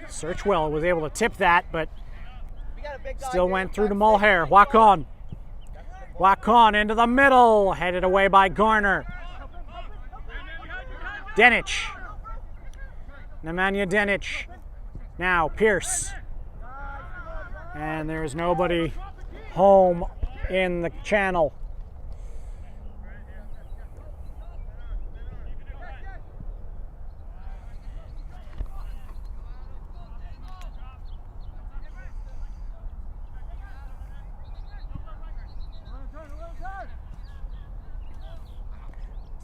Searchwell was able to tip that, but still went through to Mulhare. Wakon. Wakon into the middle. Headed away by Garner. Denich. Nemanja Denich. Now Pierce. And there's nobody home in the channel.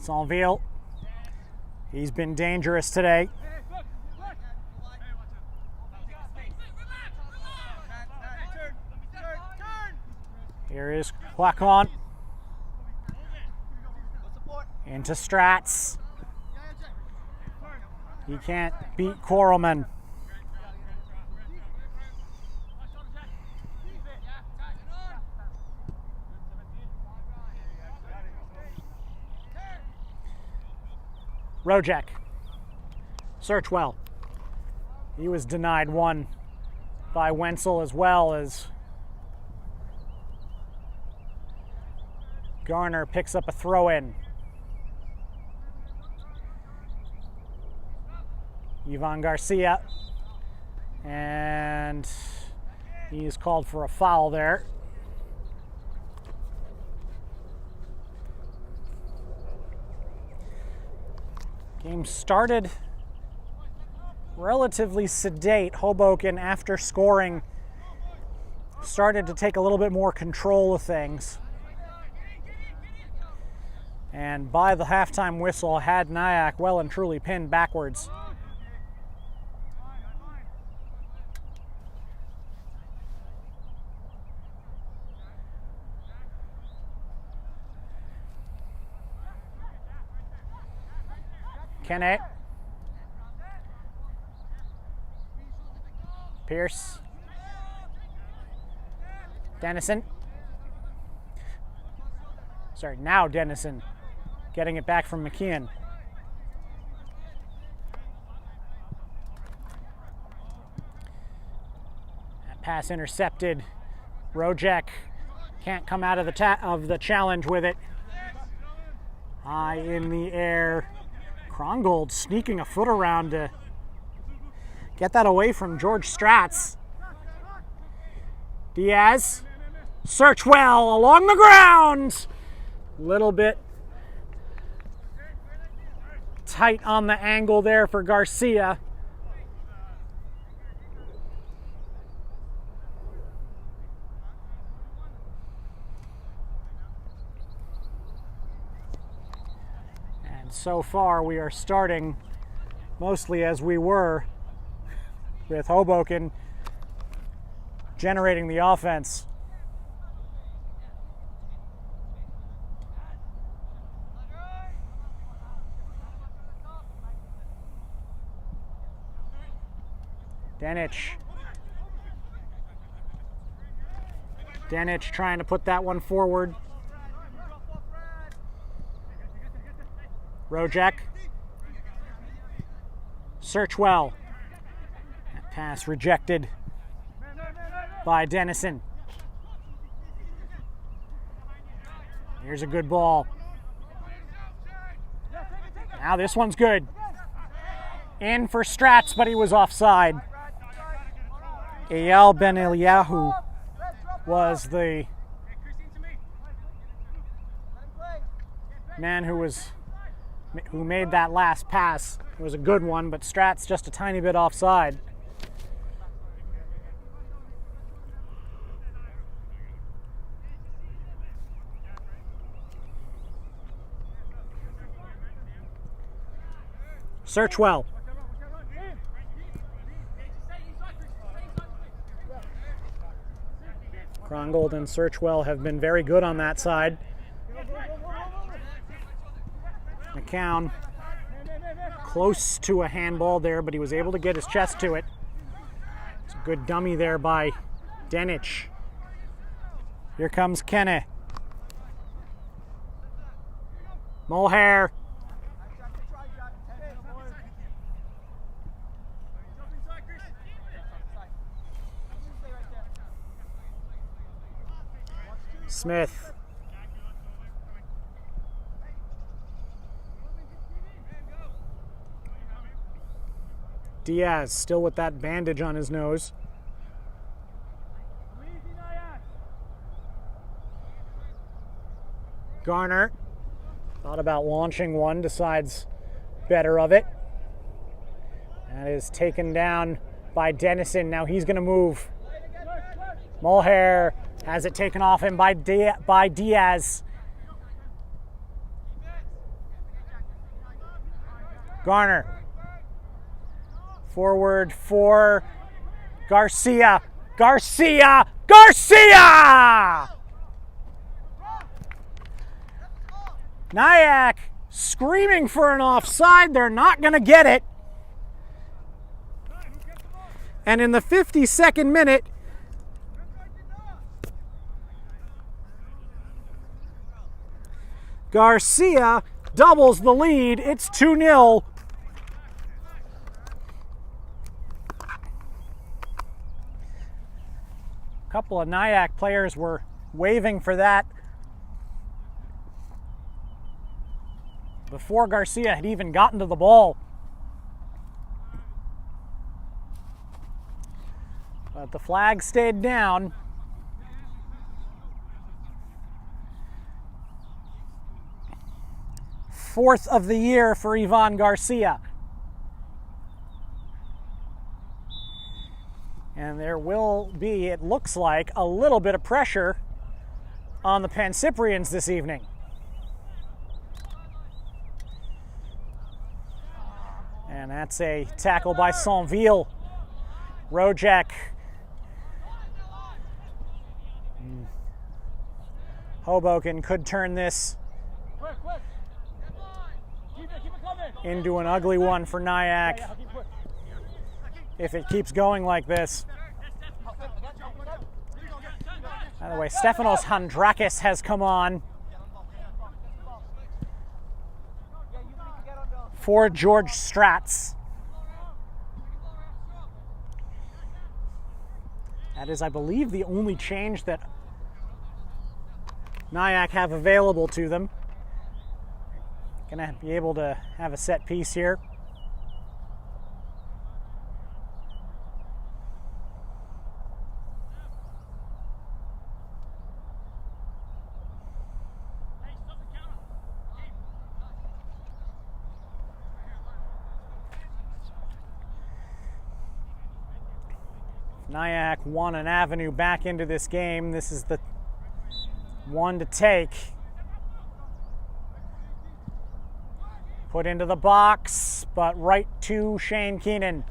Saint-Ville, he's been dangerous today. Here is Wakon. Into Strats. He can't beat Korelman. Rojek. Searchwell. He was denied one by Wenzel as well as Garner picks up a throw-in. Ivan Garcia. And he's called for a foul there. Game started relatively sedate. Hoboken, after scoring, started to take a little bit more control of things. And by the halftime whistle, had Nyack well and truly pinned backwards. Kenne. Pierce. Dennison. Sorry, now Dennison getting it back from McKeon. That pass intercepted. Rojek can't come out of the challenge with it. High in the air. Krongold sneaking a foot around to get that away from George Strats. Diaz. Searchwell along the ground. Little bit tight on the angle there for Garcia. So far, we are starting mostly as we were, with Hoboken generating the offense. Denich. Denich trying to put that one forward. Rojek. Searchwell. That pass rejected by Dennison. Here's a good ball. Now this one's good. In for Strats, but he was offside. Eyal Ben Eliyahu was the man who made that last pass. It was a good one, but Strats just a tiny bit offside. Search well. Krongold and Searchwell have been very good on that side. McCown close to a handball there, but he was able to get his chest to it. It's a good dummy there by Denich. Here comes Kenne. Mulhare. Smith. Diaz still with that bandage on his nose. Garner thought about launching one, decides better of it. That is taken down by Dennison. Now he's going to move. Mulhare has it taken off him by Diaz. Garner. Forward for Garcia. Garcia! Garcia! Nyack screaming for an offside. They're not going to get it. And in the 52nd minute, Garcia doubles the lead. It's 2-0. A couple of Nyack players were waving for that before Garcia had even gotten to the ball. But the flag stayed down. Fourth of the year for Ivan Garcia. And there will be, it looks like, a little bit of pressure on the Pancyprians this evening. And that's a tackle by Saint-Ville. Rojek. Hoboken could turn this into an ugly one for Nyack if it keeps going like this. By the way, Stefanos Handrakis has come on for George Strats. That is, I believe, the only change that Nyack have available to them. Gonna be able to have a set piece here. Nyack won an avenue back into this game. This is the one to take. Put into the box, but right to Shane Keenan.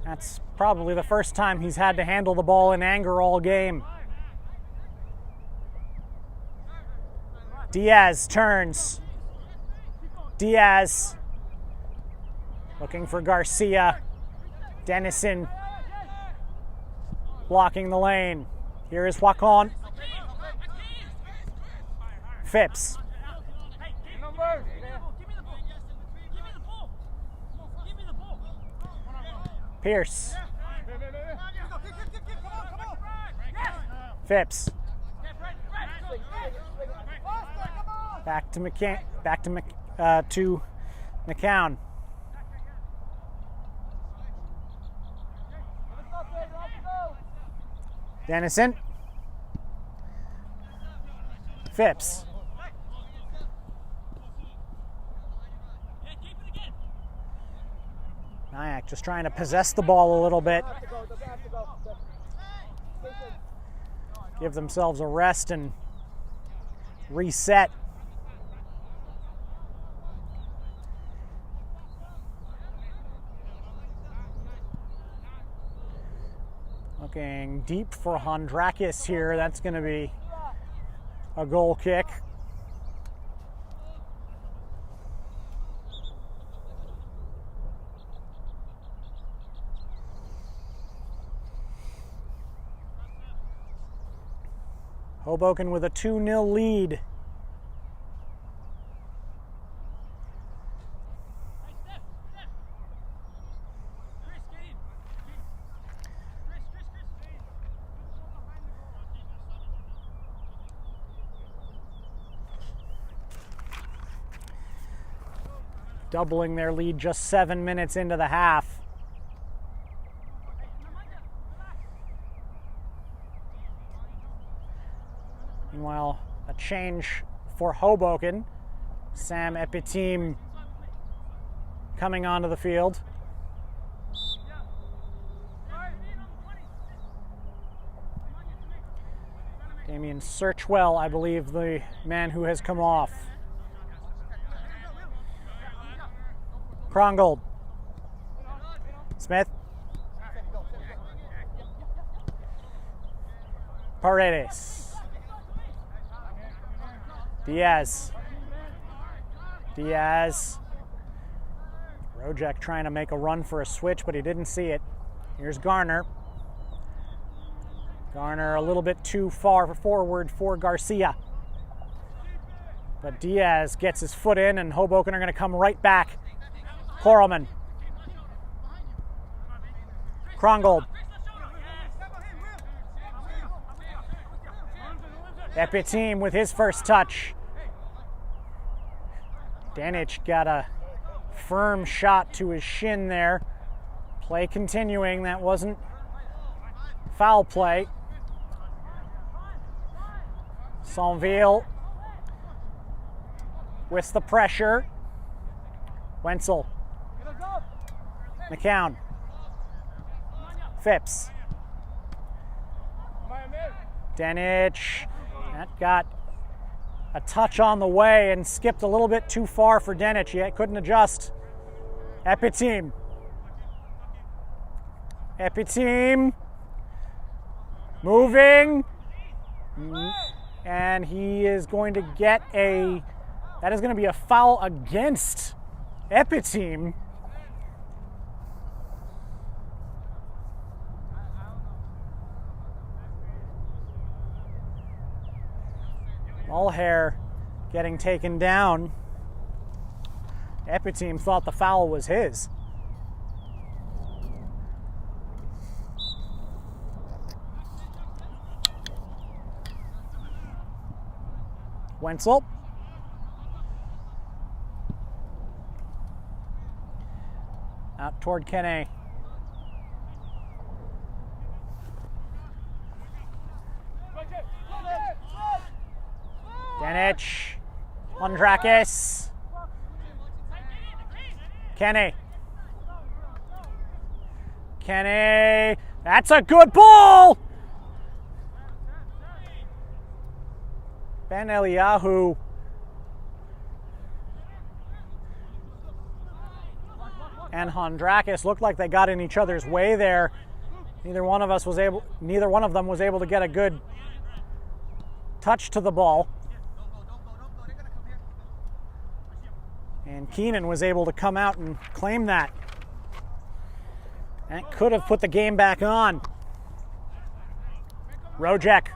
That's probably the first time he's had to handle the ball in anger all game. Diaz turns. Diaz looking for Garcia. Dennison blocking the lane. Here is Wakon. Phipps. Pierce. Phipps. Back to McCann. Back to McCown. Dennison. Phipps. Nyack just trying to possess the ball a little bit. Give themselves a rest and reset. Looking deep for Hondrakis here. That's going to be a goal kick. Hoboken with a 2-0 lead. Doubling their lead just 7 minutes into the half. Meanwhile, a change for Hoboken. Sam Epitim coming onto the field. Damien Searchwell, I believe, the man who has come off. Krongold. Smith. Paredes. Diaz. Rojek trying to make a run for a switch, but he didn't see it. Here's Garner. Garner a little bit too far forward for Garcia. But Diaz gets his foot in, and Hoboken are going to come right back. Korelman. Krongold. Epitim with his first touch. Danic got a firm shot to his shin there. Play continuing. That wasn't foul play. Sonville with the pressure. Wenzel. McCown. Phipps. Danic. That got a touch on the way and skipped a little bit too far for Danic. He couldn't adjust. Epitim. Moving. And he is going to get that is going to be a foul against Epitim. Mulhair getting taken down. Epitim thought the foul was his. Wenzel. Out toward Kene. Danic. Hondrakis. Kene. That's a good ball! Ben Eliyahu. And Hondrakis looked like they got in each other's way there. Neither one of them was able to get a good touch to the ball. And Keenan was able to come out and claim that. That could have put the game back on. Rojek.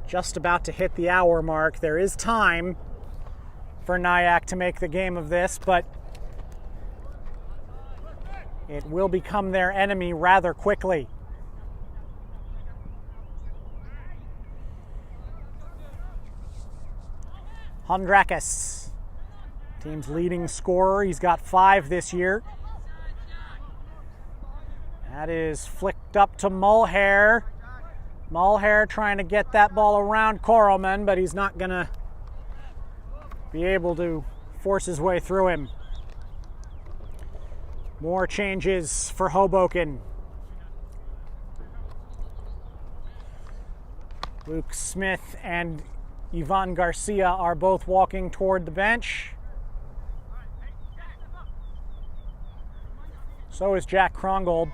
Just about to hit the hour mark. There is time for Nyack to make the game of this, but it will become their enemy rather quickly. Hondrakis, team's leading scorer. He's got 5 this year. That is flicked up to Mulhare. Mulhare trying to get that ball around Korelman, but he's not going to be able to force his way through him. More changes for Hoboken. Luke Smith and Ivan Garcia are both walking toward the bench. So is Jack Krongold.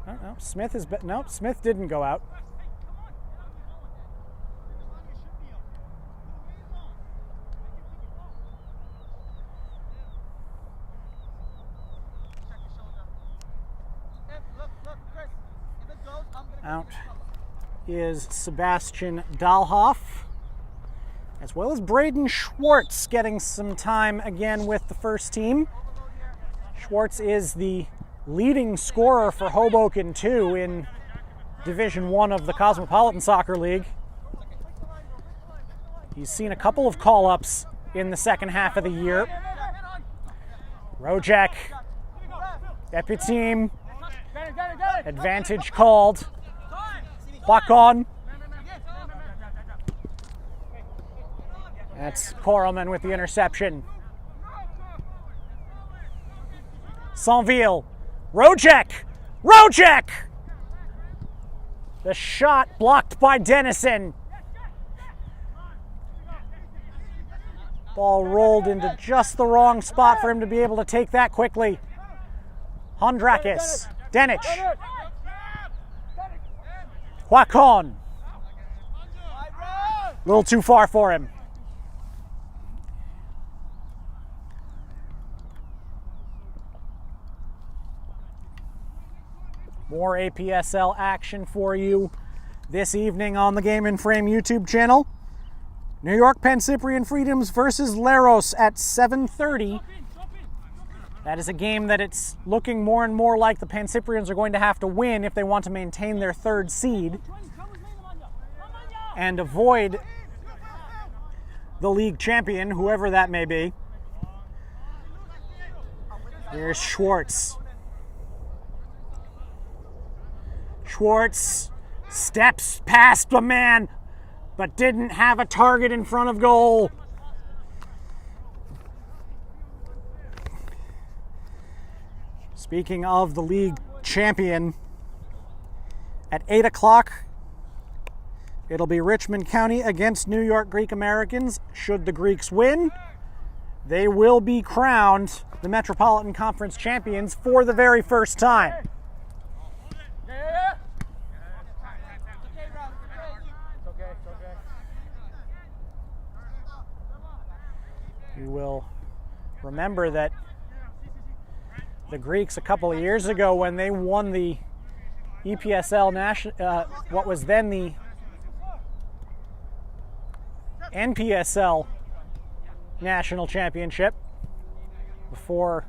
No, Smith is no, Smith didn't go out. Out is Sebastian Dahlhoff, as well as Braden Schwartz getting some time again with the first team. Schwartz is the leading scorer for Hoboken 2 in Division 1 of the Cosmopolitan Soccer League. He's seen a couple of call-ups in the second half of the year. Rojek, Epitim, advantage called. Wakon. That's Korelman with the interception. Saint-Ville. Rojek! Rojek! The shot blocked by Dennison. Ball rolled into just the wrong spot for him to be able to take that quickly. Hondrakis. Denic. Wakon. A little too far for him. More APSL action for you this evening on the Game and Frame YouTube channel. New York Penn Cyprian Freedoms versus Leros at 7:30. That is a game that it's looking more and more like the Penn Cyprians are going to have to win if they want to maintain their 3rd seed and avoid the league champion, whoever that may be. Here's Schwartz. Schwartz steps past a man, but didn't have a target in front of goal. Speaking of the league champion, at 8 o'clock, it'll be Richmond County against New York Greek Americans. Should the Greeks win, they will be crowned the Metropolitan Conference champions for the very first time. You will remember that the Greeks a couple of years ago, when they won the EPSL what was then the NPSL National Championship, before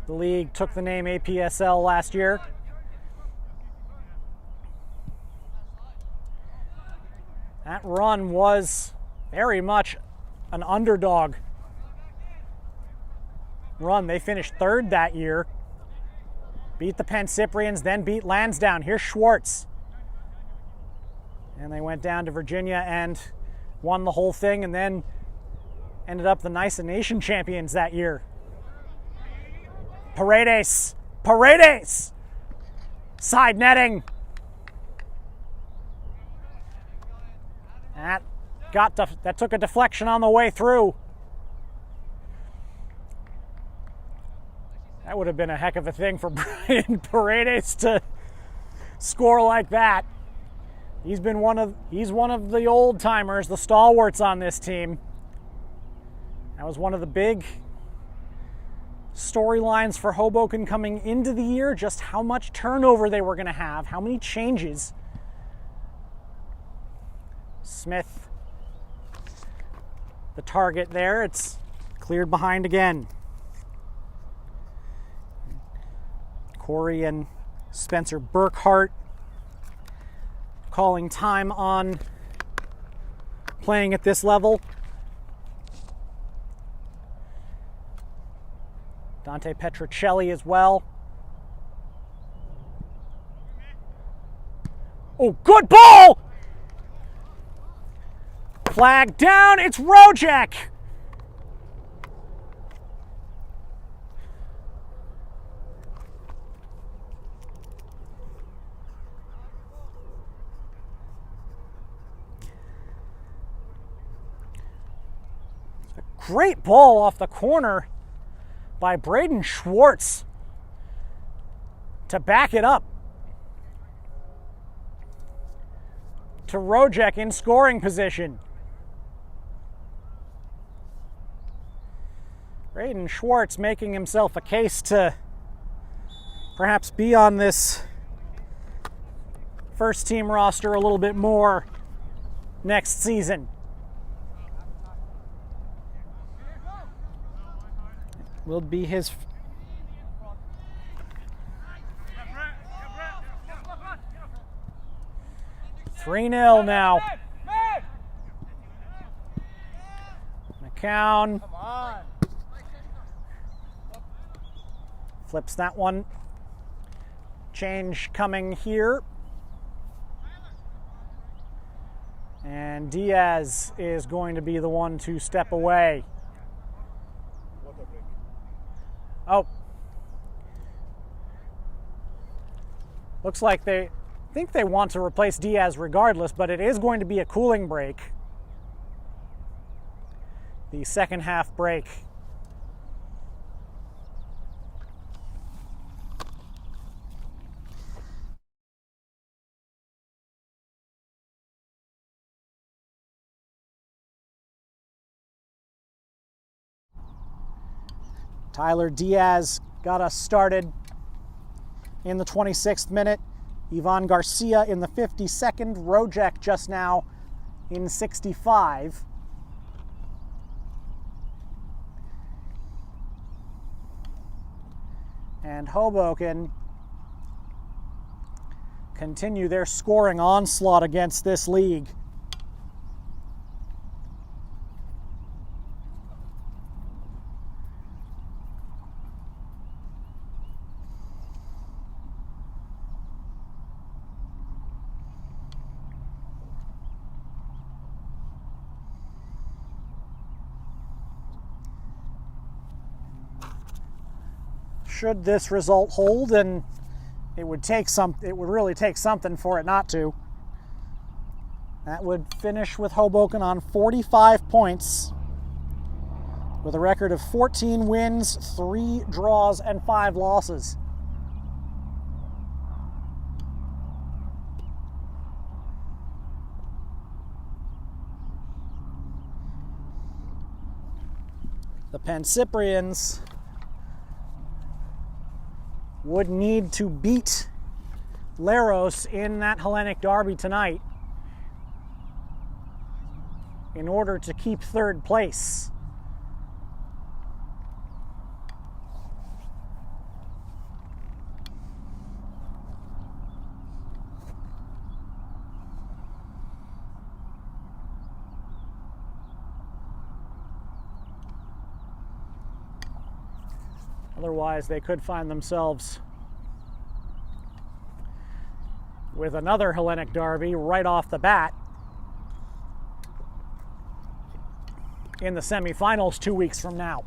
the league took the name APSL last year. That run was very much an underdog run. They finished 3rd that year, beat the Penn Cyprians, then beat Lansdowne. Here's Schwartz. And they went down to Virginia and won the whole thing, and then ended up the Nice Nation champions that year. Paredes. Paredes! Side netting. That took a deflection on the way through. That would have been a heck of a thing for Brian Paredes to score like that. He's one of the old timers, the stalwarts on this team. That was one of the big storylines for Hoboken coming into the year, just how much turnover they were going to have, how many changes. Smith, the target there. It's cleared behind again. Corey and Spencer Burkhart calling time on playing at this level. Dante Petrocelli as well. Oh, good ball! Flag down, it's Rojek. Great ball off the corner by Braden Schwartz to back it up to Rojek in scoring position. Braden Schwartz making himself a case to perhaps be on this first team roster a little bit more next season. Will be his 3-0 now. McCown flips that one. Change coming here. And Diaz is going to be the one to step away. Oh. Looks like they think they want to replace Diaz regardless, but it is going to be a cooling break. The second half break. Tyler Diaz got us started in the 26th minute. Ivan Garcia in the 52nd. Rojek just now in 65. And Hoboken continue their scoring onslaught against this league. Should this result hold, and it would really take something for it not to. That would finish with Hoboken on 45 points with a record of 14 wins, 3 draws, and 5 losses. The Pancyprians would need to beat Leros in that Hellenic Derby tonight in order to keep third place. Otherwise, they could find themselves with another Hellenic Derby right off the bat in the semifinals 2 weeks from now.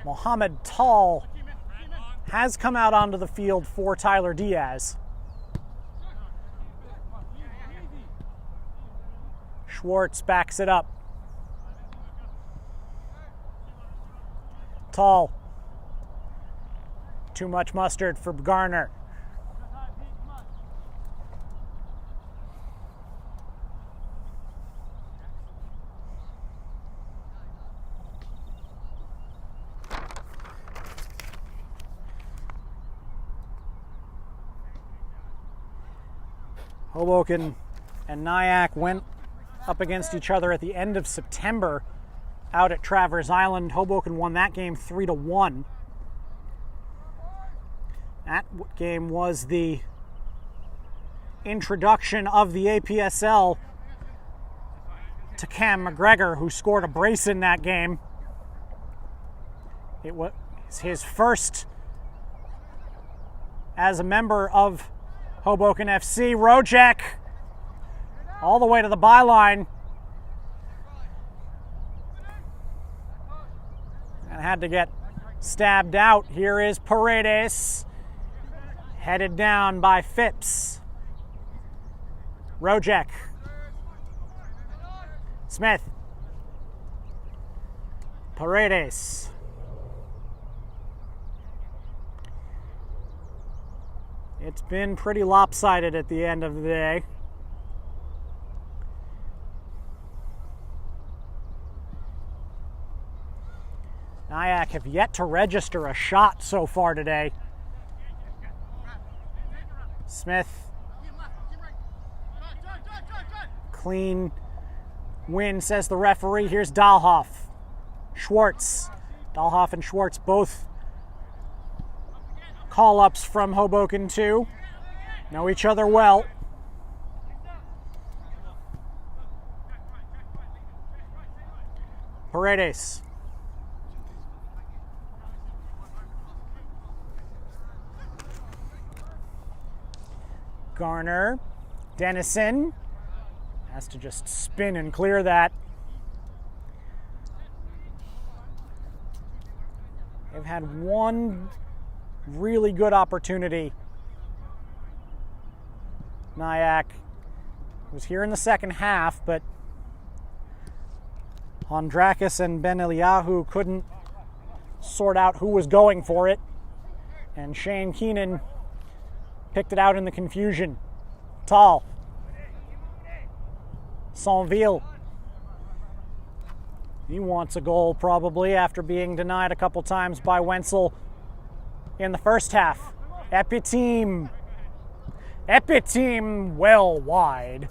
Mohamed Tall has come out onto the field for Tyler Diaz. Schwartz backs it up. Tall. Too much mustard for Garner. Hoboken and Nyack went up against each other at the end of September out at Travers Island. Hoboken won that game 3-1. That game was the introduction of the APSL to Cam McGregor, who scored a brace in that game. It was his first as a member of Hoboken FC. Rojek all the way to the byline. And had to get stabbed out. Here is Paredes, headed down by Phipps. Rojek. Smith. Paredes. It's been pretty lopsided at the end of the day. Nyack have yet to register a shot so far today. Smith. Clean win, says the referee. Here's Dahlhoff. Schwartz. Dahlhoff and Schwartz both call-ups from Hoboken too. Know each other well. Paredes. Garner. Dennison has to just spin and clear that. They've had one really good opportunity. Nyack was here in the second half, but Hondrakis and Ben Eliyahu couldn't sort out who was going for it, and Shane Keenan picked it out in the confusion. Tall. Saintville. He wants a goal probably after being denied a couple times by Wenzel in the first half. Epiteam well wide.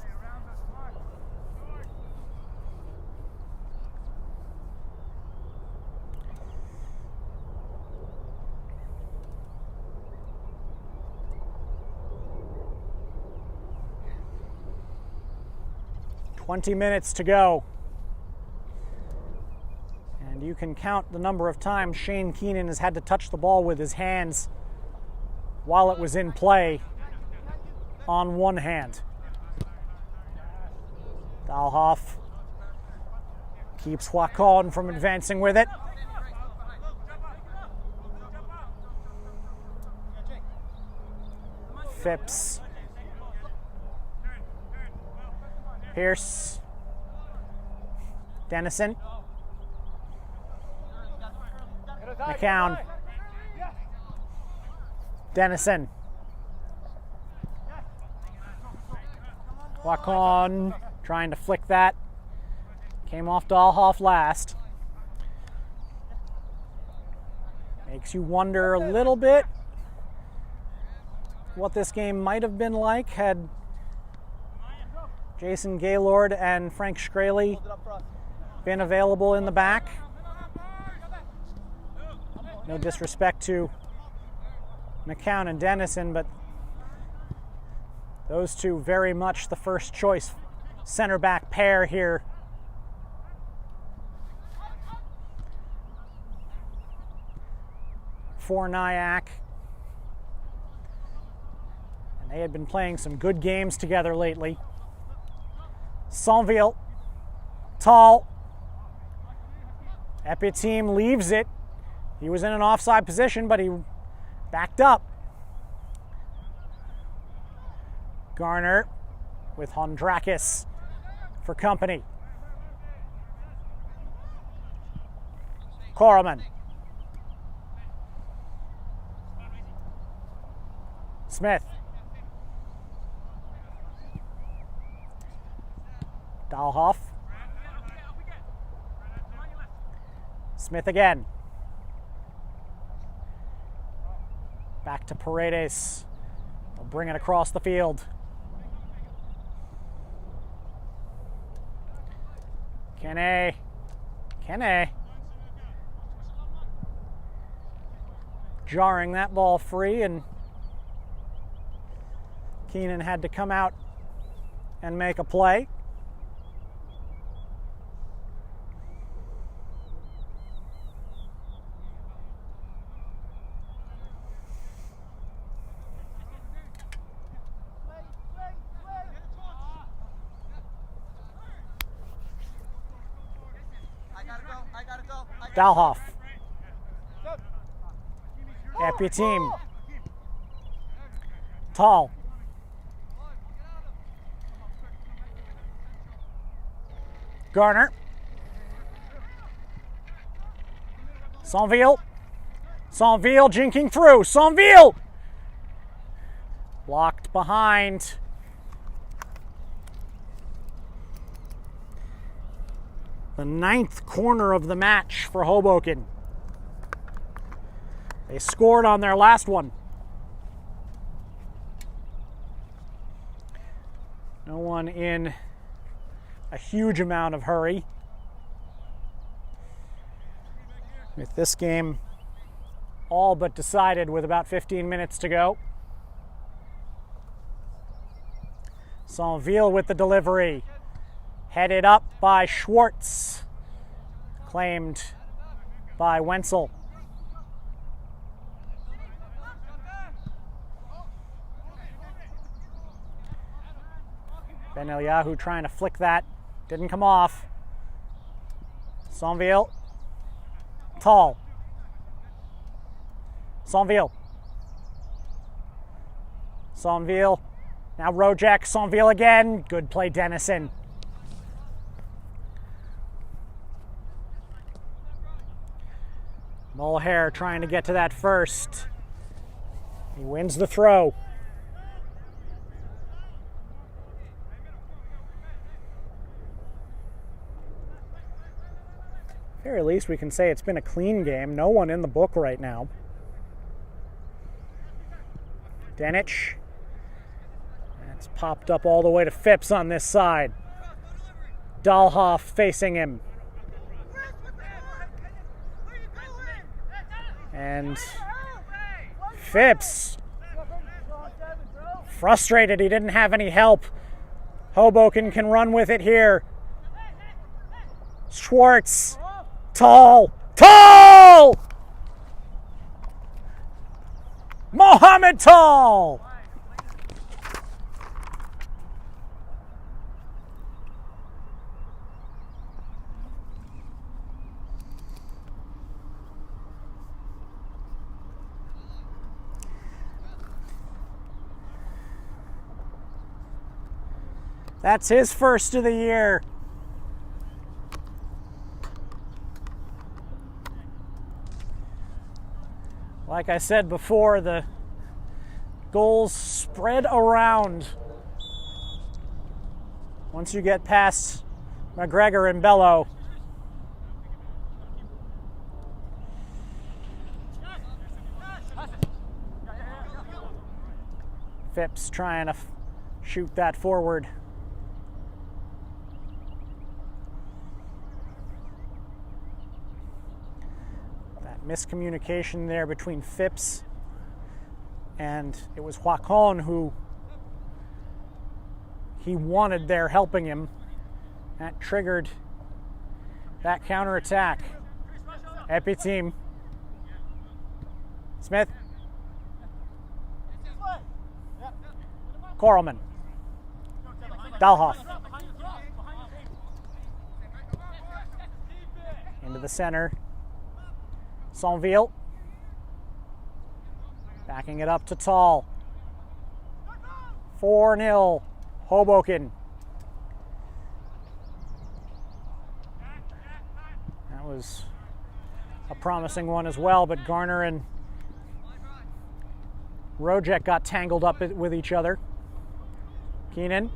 "20 minutes to go. And you can count the number of times Shane Keenan has had to touch the ball with his hands while it was in play on one hand. Dahlhoff keeps Huacon from advancing with it. Phipps. Pierce. Dennison. McCown. Dennison. Huacon trying to flick that. Came off Dahlhoff last. Makes you wonder a little bit what this game might have been like had Jason Gaylord and Frank Shkreli been available in the back. No disrespect to McCown and Dennison, but those two very much the first choice center back pair here. For Nyack. And they had been playing some good games together lately. Saintville. Tall. Epiteam leaves it. He was in an offside position, but he backed up. Garner with Hondrakis for company. Korelman. Smith. Dahlhoff. Smith again. Back to Paredes. They'll bring it across the field. Kene. Jarring that ball free, and Keenan had to come out and make a play. Dalhoff. Happy team. Tall. Garner. Sainville. Sainville jinking through. Sainville! Blocked behind. The 9th corner of the match for Hoboken. They scored on their last one. No one in a huge amount of hurry. With this game all but decided with about 15 minutes to go. Sainville with the delivery. Headed up by Schwartz. Claimed by Wenzel. Ben Eliyahu trying to flick that. Didn't come off. Sainville. Tall. Sainville. Sainville. Now Rojek. Sainville again. Good play, Dennison. Mulhare trying to get to that first. He wins the throw. At the very least, we can say it's been a clean game. No one in the book right now. Denich. That's popped up all the way to Phipps on this side. Dalhoff facing him. And Phipps, frustrated he didn't have any help. Hoboken can run with it here. Schwartz, Tall! Mohammed Tall! That's his first of the year. Like I said before, the goals spread around once you get past McGregor and Bello. Phipps trying to shoot that forward. Miscommunication there between Phipps and it was Huacon who he wanted there helping him. That triggered that counterattack. Epi team. Smith. Korelman. Dalhoff. Into the center. Sainville. Backing it up to Tall. 4-0 Hoboken. That was a promising one as well, but Garner and Rojek got tangled up with each other. Keenan.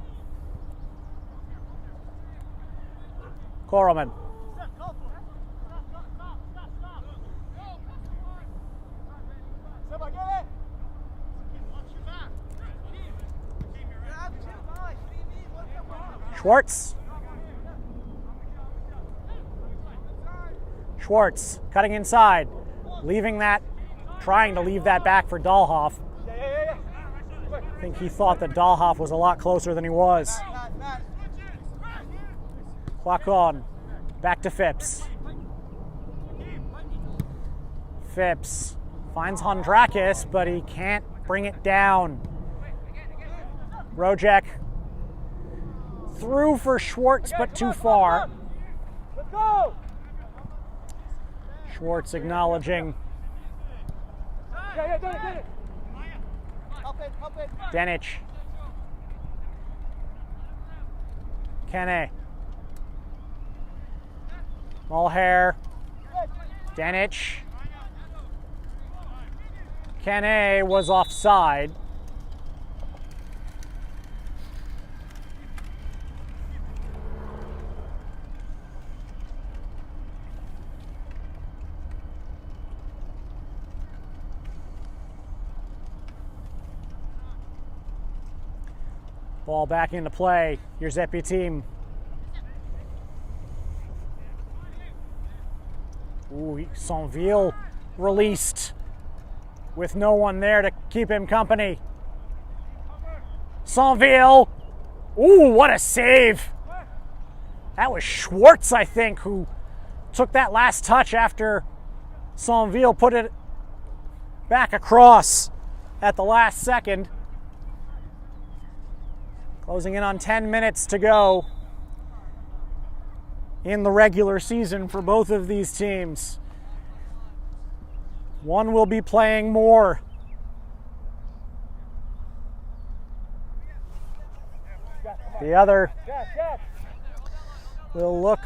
Korelman. Schwartz. Schwartz cutting inside, trying to leave that back for Dahlhoff. I think he thought that Dahlhoff was a lot closer than he was. Clock on. Back to Phipps. Phipps finds Hondrakis, but he can't bring it down. Rojek through for Schwartz, but too far. Schwartz acknowledging. Denic. Kene. Mulhair. Denic. Kene was offside. Ball back into play. Your Zepi team. Ooh, Sonville released with no one there to keep him company. Sonville. Ooh, what a save. That was Schwartz, I think, who took that last touch after Sonville put it back across at the last second. Closing in on 10 minutes to go in the regular season for both of these teams. One will be playing more. The other will look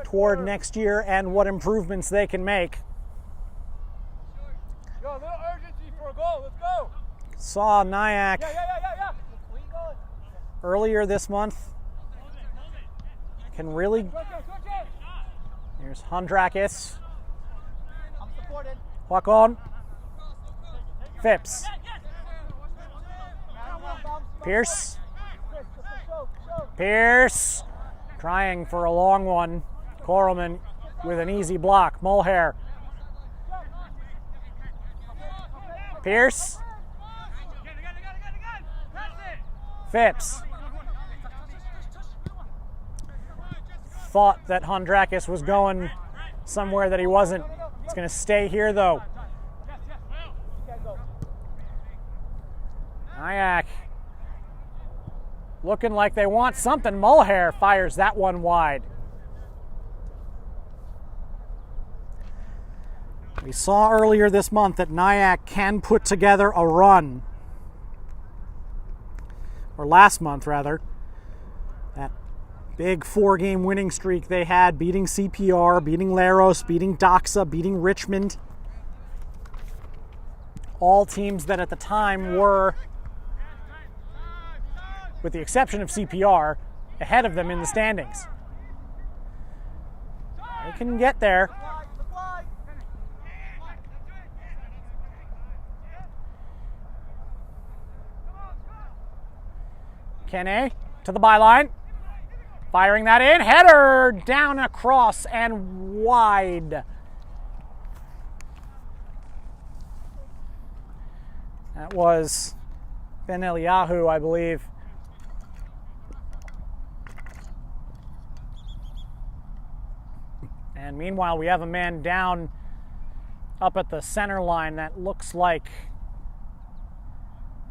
toward next year and what improvements they can make. Yo, a little urgency for a goal. Let's go. Saw Nyack earlier this month. Can really. Here's Hondrakis. Walk on. Phipps. Pierce. Pierce. Trying for a long one. Korelman with an easy block. Mulhair. Pierce. Phipps. Thought that Hondrakis was going somewhere that he wasn't. It's going to stay here though. Nyack looking like they want something. Mulhair fires that one wide. We saw earlier this month that Nyack can put together a run. Or last month, rather. That big 4-game winning streak they had, beating CPR, beating Laros, beating Doxa, beating Richmond. All teams that at the time were, with the exception of CPR, ahead of them in the standings. They can get there. Kene to the byline. Firing that in. Header down across and wide. That was Ben Eliyahu, I believe. And meanwhile, we have a man down up at the center line that looks like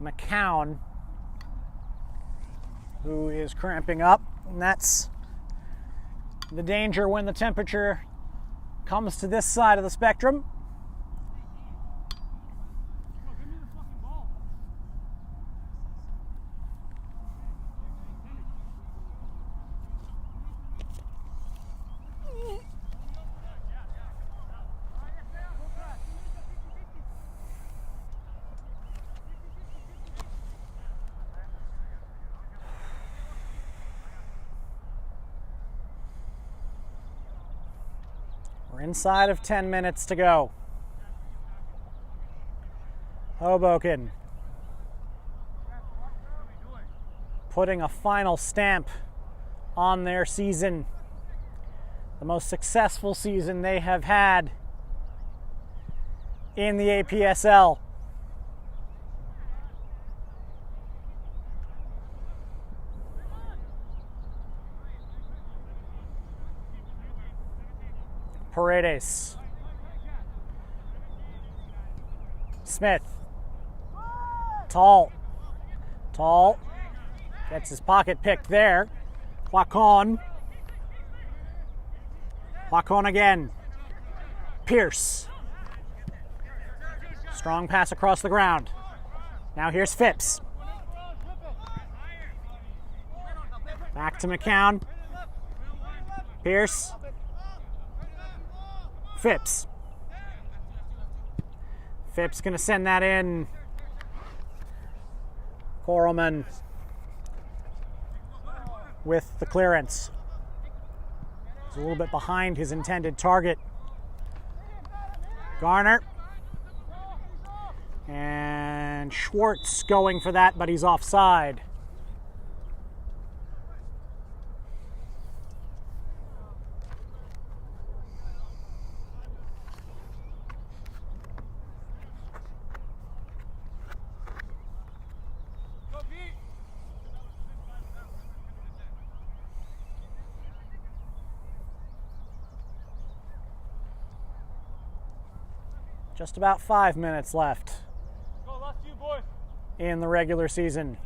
McCown, who is cramping up. And that's the danger when the temperature comes to this side of the spectrum. We're inside of 10 minutes to go. Hoboken putting a final stamp on their season. The the most successful season they have had in the APSL. Paredes. Smith. Tall. Gets his pocket picked there. Huacon again. Pierce. Strong pass across the ground. Now here's Phipps. Back to McCown. Pierce. Phipps. Phipps gonna send that in. Korelman with the clearance. He's a little bit behind his intended target. Garner. And Schwartz going for that, but he's offside. Just about 5 minutes left in the regular season.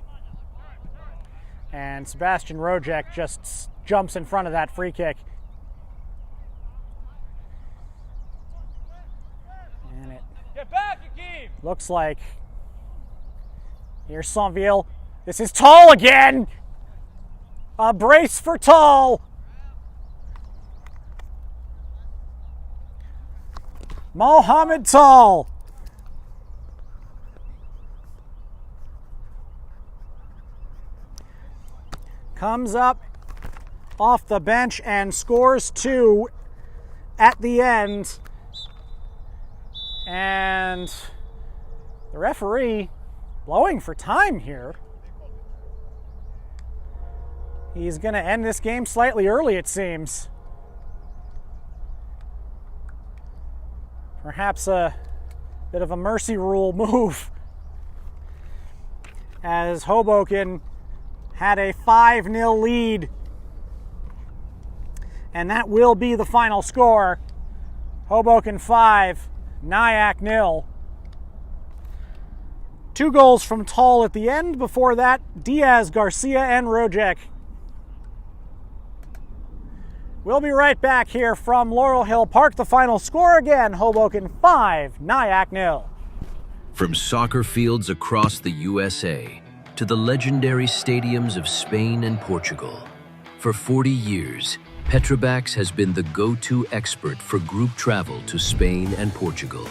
And Sebastian Rojek just jumps in front of that free kick. And it Get back, Akeem! looks like here's Saint-Ville. This is Tall again! A brace for Tall! Mohamed Tall. Comes up off the bench and scores 2 at the end. And the referee blowing for time here. He's going to end this game slightly early, it seems. Perhaps a bit of a mercy rule move, as Hoboken had a 5-0 lead. And that will be the final score. Hoboken 5, Nyack 0. 2 goals from Tall at the end. Before that, Diaz, Garcia, and Rojek. We'll be right back here from Laurel Hill Park. The final score again, Hoboken 5, Nyack 0. From soccer fields across the USA to the legendary stadiums of Spain and Portugal, for 40 years, Petrobax has been the go-to expert for group travel to Spain and Portugal.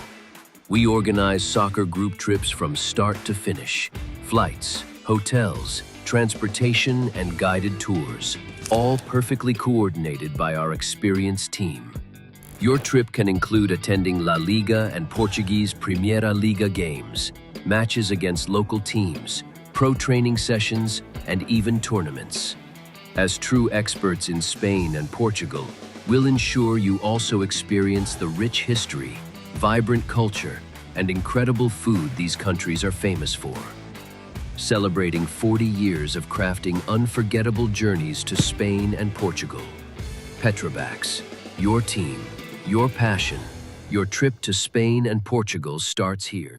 We organize soccer group trips from start to finish, flights, hotels, transportation, and guided tours, all perfectly coordinated by our experienced team. Your trip can include attending La Liga and Portuguese Primeira Liga games, matches against local teams, pro training sessions, and even tournaments. As true experts in Spain and Portugal, we'll ensure you also experience the rich history, vibrant culture, and incredible food these countries are famous for. Celebrating 40 years of crafting unforgettable journeys to Spain and Portugal. Petrobax, your team, your passion, your trip to Spain and Portugal starts here.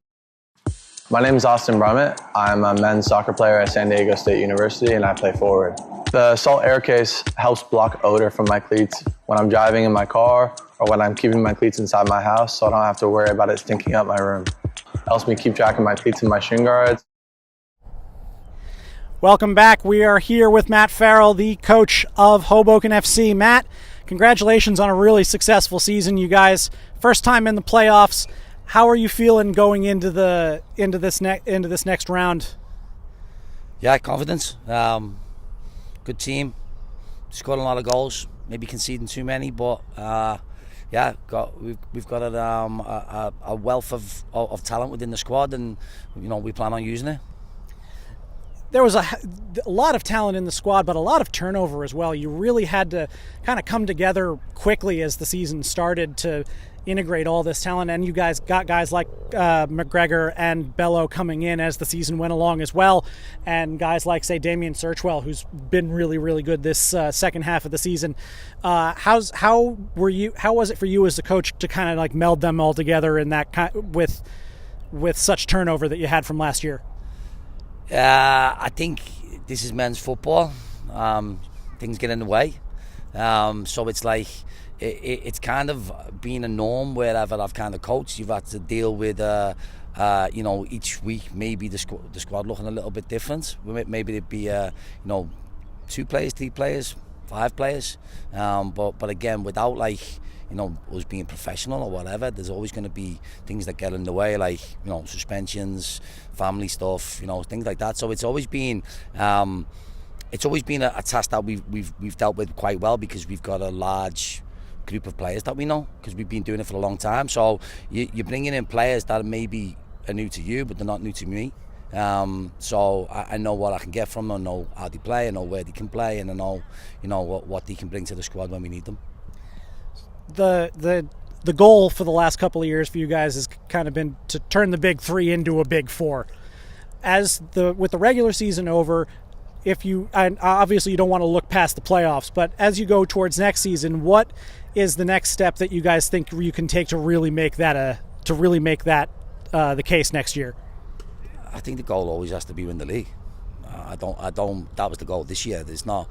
My name is Austin Brummett. I'm a men's soccer player at San Diego State University and I play forward. The Salt Air Case helps block odor from my cleats when I'm driving in my car or when I'm keeping my cleats inside my house, so I don't have to worry about it stinking up my room. It helps me keep track of my cleats and my shin guards. Welcome back. We are here with Matt Farrell, the coach of Hoboken FC. Matt, congratulations on a really successful season, you guys. First time in the playoffs. How are you feeling going into this next round? Yeah, confidence. Good team. Scored a lot of goals. Maybe conceding too many, but yeah, we've got a wealth of talent within the squad, and we plan on using it. there was a lot of talent in the squad, but a lot of turnover as well. You really had to kind of come together quickly as the season started to integrate all this talent, and you guys got guys like McGregor and Bello coming in as the season went along as well, and guys like, say, Damien Searchwell, who's been really, really good this second half of the season. How was it for you as a coach to kind of like meld them all together in that with such turnover that you had from last year? I think this is men's football. Things get in the way, so it's like it's kind of been a norm wherever I've kind of coached. You've had to deal with each week maybe the squad looking a little bit different. Maybe it'd be 2 players, 3 players, 5 players, but again, without like us being professional or whatever, there's always going to be things that get in the way, like suspensions, family stuff, things like that. So it's always been a task that we've dealt with quite well, because we've got a large group of players that we know, because we've been doing it for a long time. So you're bringing in players that maybe are new to you, but they're not new to me. So I know what I can get from them. I know how they play. I know where they can play, and I know what they can bring to the squad when we need them. The goal for the last couple of years for you guys has kind of been to turn the big 3 into a big 4. With the regular season over, and obviously you don't want to look past the playoffs, but as you go towards next season, what is the next step that you guys think you can take to really make that the case next year? I think the goal always has to be win the league. I don't. That was the goal this year. It's not.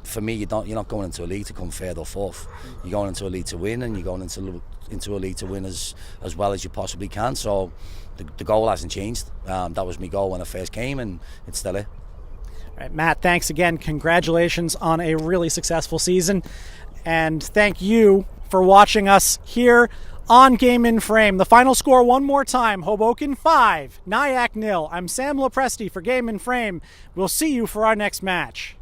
For me, you're not going into a league to come 3rd or 4th. You're going into a league to win, and you're going into a league to win as well as you possibly can. So the goal hasn't changed. That was my goal when I first came, and it's still it. All right, Matt, thanks again. Congratulations on a really successful season. And thank you for watching us here on Game in Frame. The final score one more time: Hoboken 5, Nyack 0. I'm Sam Lopresti for Game in Frame. We'll see you for our next match.